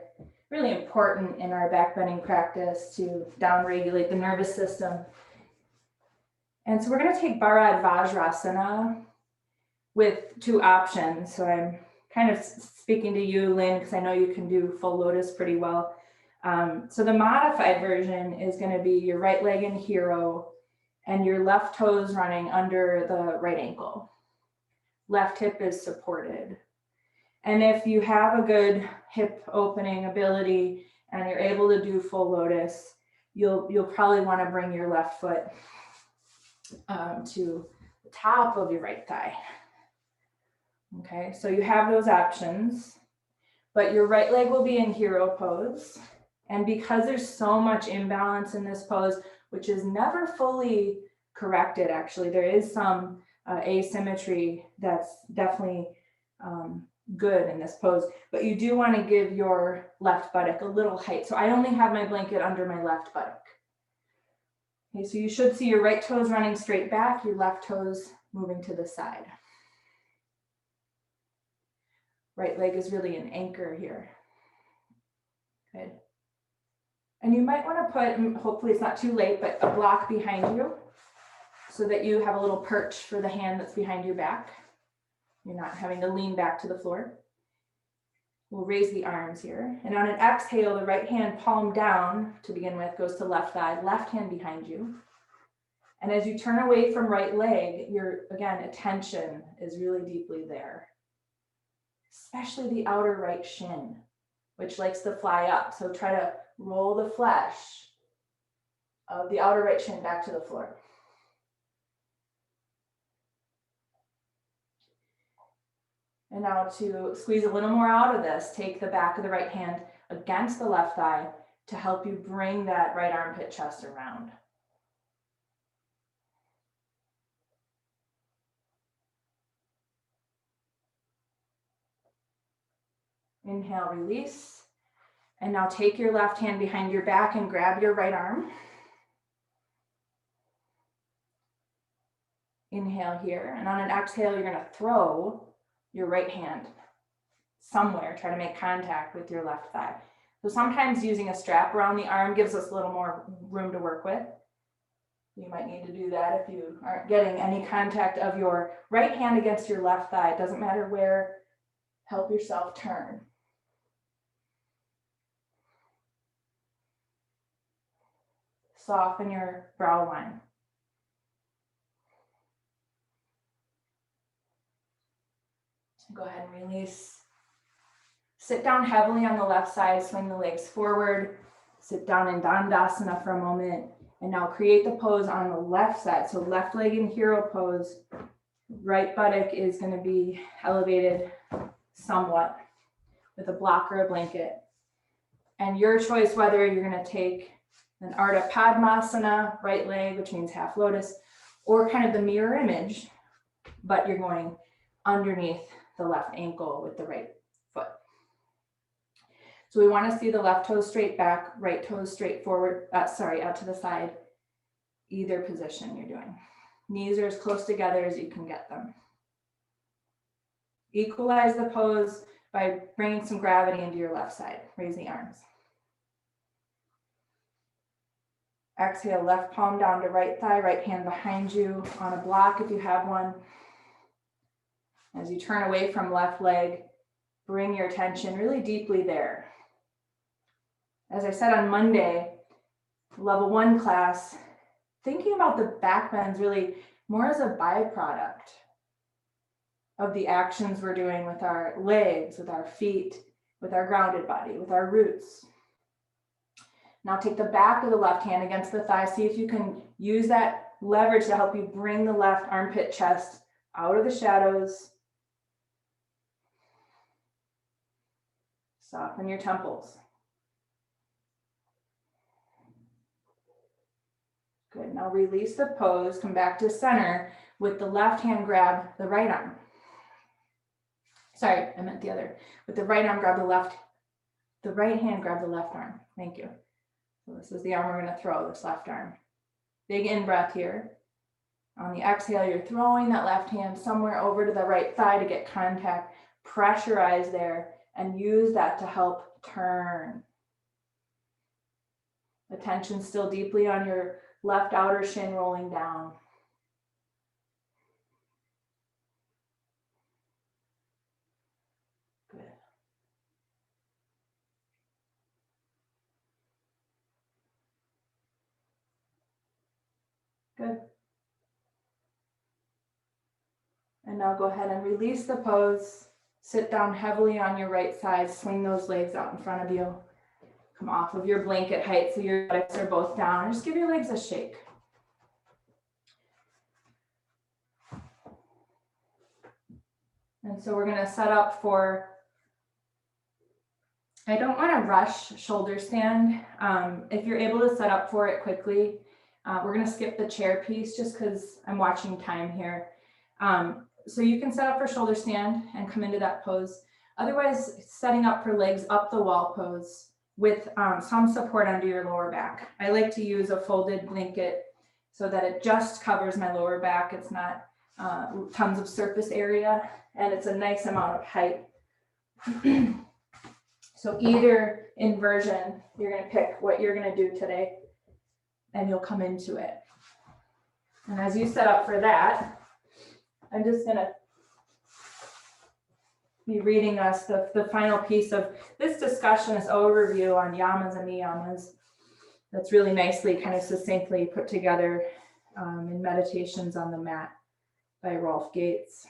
really important in our back bending practice to down-regulate the nervous system. And so we're going to take Bharat Vajrasana with 2 options. So I'm kind of speaking to you, Lynn, because I know you can do full lotus pretty well. So the modified version is going to be your right leg in hero and your left toes running under the right ankle. Left hip is supported. And if you have a good hip opening ability and you're able to do full lotus, you'll probably want to bring your left foot to the top of your right thigh. Okay, so you have those options, but your right leg will be in hero pose. And because there's so much imbalance in this pose, which is never fully corrected, actually, there is some asymmetry that's definitely good in this pose, but you do want to give your left buttock a little height. So I only have my blanket under my left buttock. Okay, so you should see your right toes running straight back, your left toes moving to the side. Right leg is really an anchor here. Good. And you might want to put, hopefully it's not too late, but a block behind you so that you have a little perch for the hand that's behind your back. You're not having to lean back to the floor. We'll raise the arms here. And on an exhale, the right hand palm down to begin with goes to left thigh, left hand behind you. And as you turn away from right leg, your, again, attention is really deeply there, especially the outer right shin, which likes to fly up. So try to roll the flesh of the outer right shin back to the floor. And now to squeeze a little more out of this, take the back of the right hand against the left thigh to help you bring that right armpit chest around. Inhale, release. And now take your left hand behind your back and grab your right arm. Inhale here. And on an exhale, you're going to throw your right hand somewhere. Try to make contact with your left thigh. So sometimes using a strap around the arm gives us a little more room to work with. You might need to do that if you aren't getting any contact of your right hand against your left thigh. It doesn't matter where. Help yourself turn. Soften your brow line. Go ahead and release. Sit down heavily on the left side, swing the legs forward. Sit down in Dandasana for a moment. And now create the pose on the left side. So left leg in hero pose. Right buttock is going to be elevated somewhat with a block or a blanket. And your choice whether you're going to take an Ardha Padmasana, right leg, which means half lotus, or kind of the mirror image, but you're going underneath the left ankle with the right foot. So we want to see the left toes straight back, right toes straight forward, out to the side, either position you're doing. Knees are as close together as you can get them. Equalize the pose by bringing some gravity into your left side. Raise the arms. Exhale, left palm down to right thigh, right hand behind you on a block if you have one. As you turn away from left leg, bring your attention really deeply there. As I said on Monday, level 1 class, thinking about the back bends really more as a byproduct of the actions we're doing with our legs, with our feet, with our grounded body, with our roots. Now take the back of the left hand against the thigh. See if you can use that leverage to help you bring the left armpit chest out of the shadows. Soften your temples. Good, now release the pose, come back to center with the left hand grab the right arm. Sorry, I meant the other. With the right arm, grab the right hand, grab the left arm. Thank you. So this is the arm we're gonna throw, this left arm. Big in-breath here. On the exhale, you're throwing that left hand somewhere over to the right thigh to get contact. Pressurize there and use that to help turn. Attention still deeply on your left outer shin rolling down. Good. Good. And now go ahead and release the pose. Sit down heavily on your right side, swing those legs out in front of you. Come off of your blanket height so your buttocks are both down, and just give your legs a shake. And so we're gonna set up for, I don't wanna rush shoulder stand. If you're able to set up for it quickly, we're gonna skip the chair piece just because I'm watching time here. So you can set up for shoulder stand and come into that pose. Otherwise, setting up for legs up the wall pose with some support under your lower back. I like to use a folded blanket so that it just covers my lower back. It's not tons of surface area, and it's a nice amount of height. So either inversion, you're gonna pick what you're gonna do today, and you'll come into it. And as you set up for that, I'm just gonna be reading us the final piece of this discussion, this overview on yamas and niyamas. That's really nicely, kind of succinctly put together in Meditations on the Mat by Rolf Gates.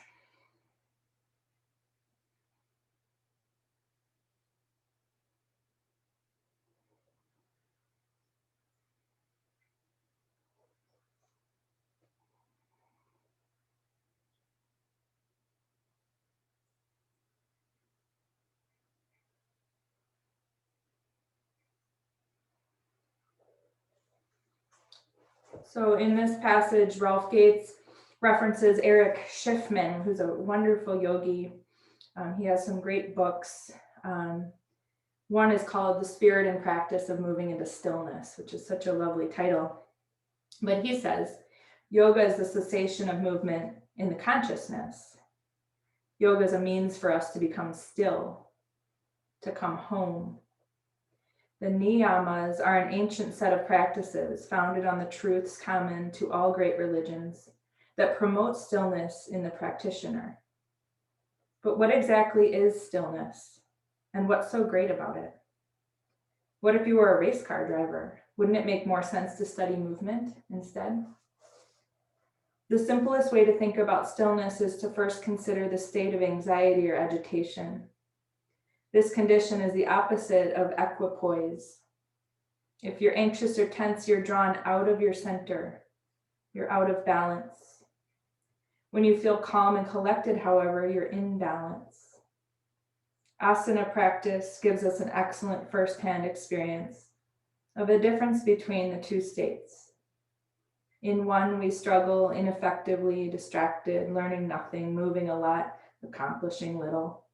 So in this passage, Rolf Gates references Eric Schiffman, who's a wonderful yogi. He has some great books. One is called The Spirit and Practice of Moving into Stillness, which is such a lovely title. But he says, yoga is the cessation of movement in the consciousness. Yoga is a means for us to become still, to come home. The niyamas are an ancient set of practices founded on the truths common to all great religions that promote stillness in the practitioner. But what exactly is stillness, and what's so great about it? What if you were a race car driver? Wouldn't it make more sense to study movement instead? The simplest way to think about stillness is to first consider the state of anxiety or agitation. This condition is the opposite of equipoise. If you're anxious or tense, you're drawn out of your center. You're out of balance. When you feel calm and collected, however, you're in balance. Asana practice gives us an excellent firsthand experience of the difference between the two states. In one, we struggle ineffectively, distracted, learning nothing, moving a lot, accomplishing little.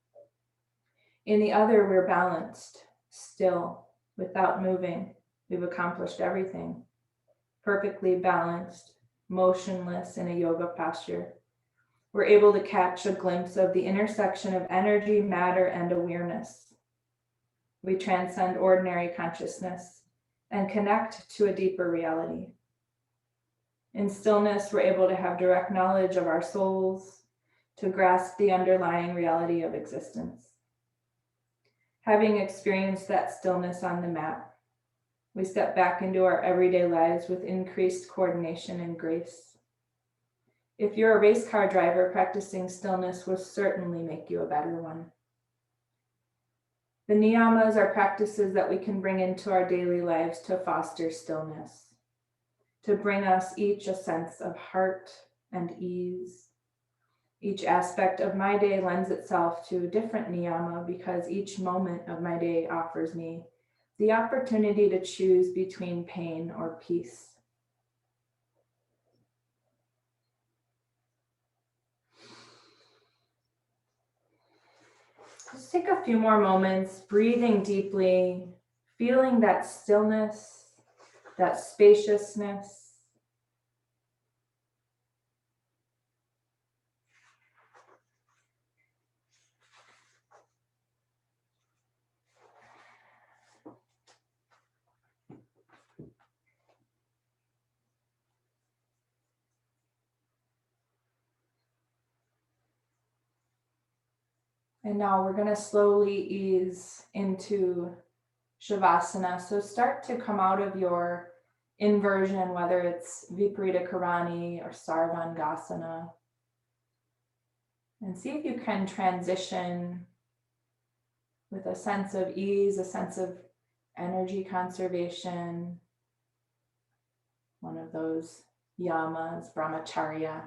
In the other, we're balanced, still, without moving. We've accomplished everything. Perfectly balanced, motionless in a yoga posture. We're able to catch a glimpse of the intersection of energy, matter, and awareness. We transcend ordinary consciousness and connect to a deeper reality. In stillness, we're able to have direct knowledge of our souls, to grasp the underlying reality of existence. Having experienced that stillness on the mat, we step back into our everyday lives with increased coordination and grace. If you're a race car driver, practicing stillness will certainly make you a better one. The niyamas are practices that we can bring into our daily lives to foster stillness, to bring us each a sense of heart and ease. Each aspect of my day lends itself to a different niyama because each moment of my day offers me the opportunity to choose between pain or peace. Just take a few more moments, breathing deeply, feeling that stillness, that spaciousness. And now we're going to slowly ease into Shavasana. So start to come out of your inversion, whether it's Viparita Karani or Sarvangasana. And see if you can transition with a sense of ease, a sense of energy conservation, one of those yamas, brahmacharya.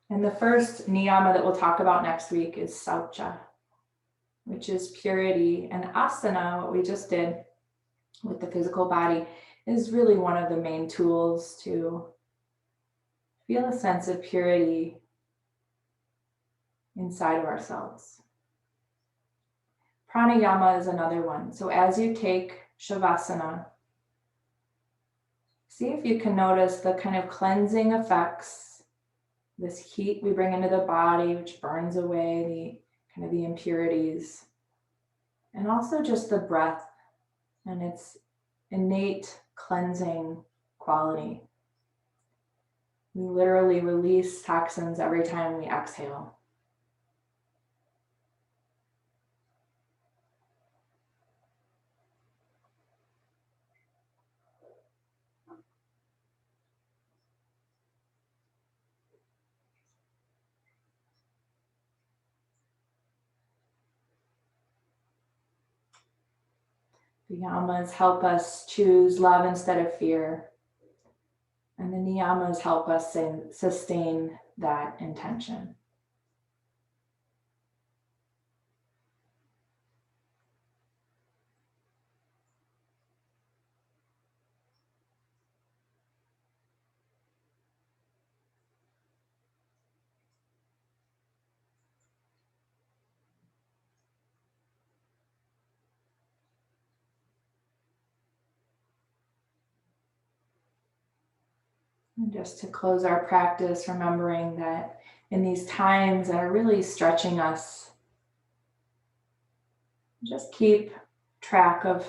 And the first niyama that we'll talk about next week is saucha, which is purity. And asana, what we just did with the physical body, is really one of the main tools to feel a sense of purity inside of ourselves. Pranayama is another one. So as you take shavasana, see if you can notice the kind of cleansing effects, this heat we bring into the body, which burns away the impurities, and also just the breath and its innate cleansing quality. We literally release toxins every time we exhale. The yamas help us choose love instead of fear. And the niyamas help us sustain that intention. And just to close our practice, remembering that in these times that are really stretching us, just keep track of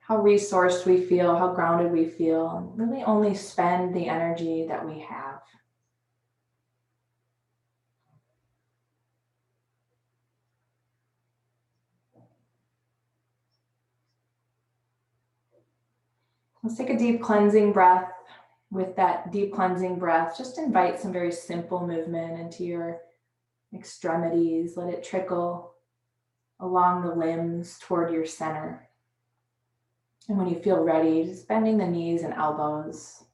how resourced we feel, how grounded we feel, and really only spend the energy that we have. Let's take a deep cleansing breath. With that deep cleansing breath, just invite some very simple movement into your extremities. Let it trickle along the limbs toward your center. And when you feel ready, just bending the knees and elbows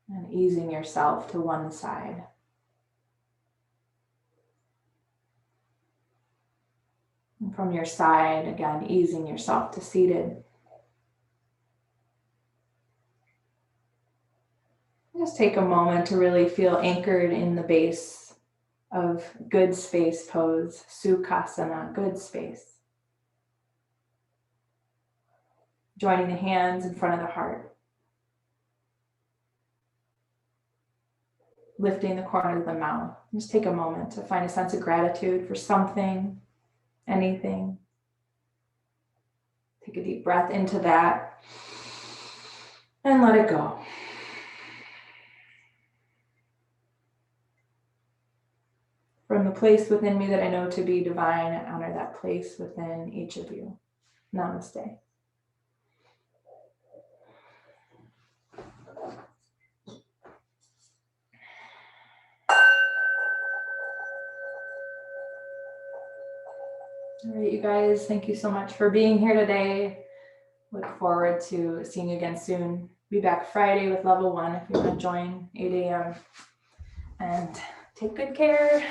and easing yourself to one side. And from your side, again, easing yourself to seated. Just take a moment to really feel anchored in the base of good space pose, Sukhasana, good space. Joining the hands in front of the heart. Lifting the corner of the mouth. Just take a moment to find a sense of gratitude for something, anything. Take a deep breath into that and let it go. From the place within me that I know to be divine, I honor that place within each of you. Namaste. All right, you guys, thank you so much for being here today. Look forward to seeing you again soon. Be back Friday with level 1 if you want to join, 8 a.m. And take good care.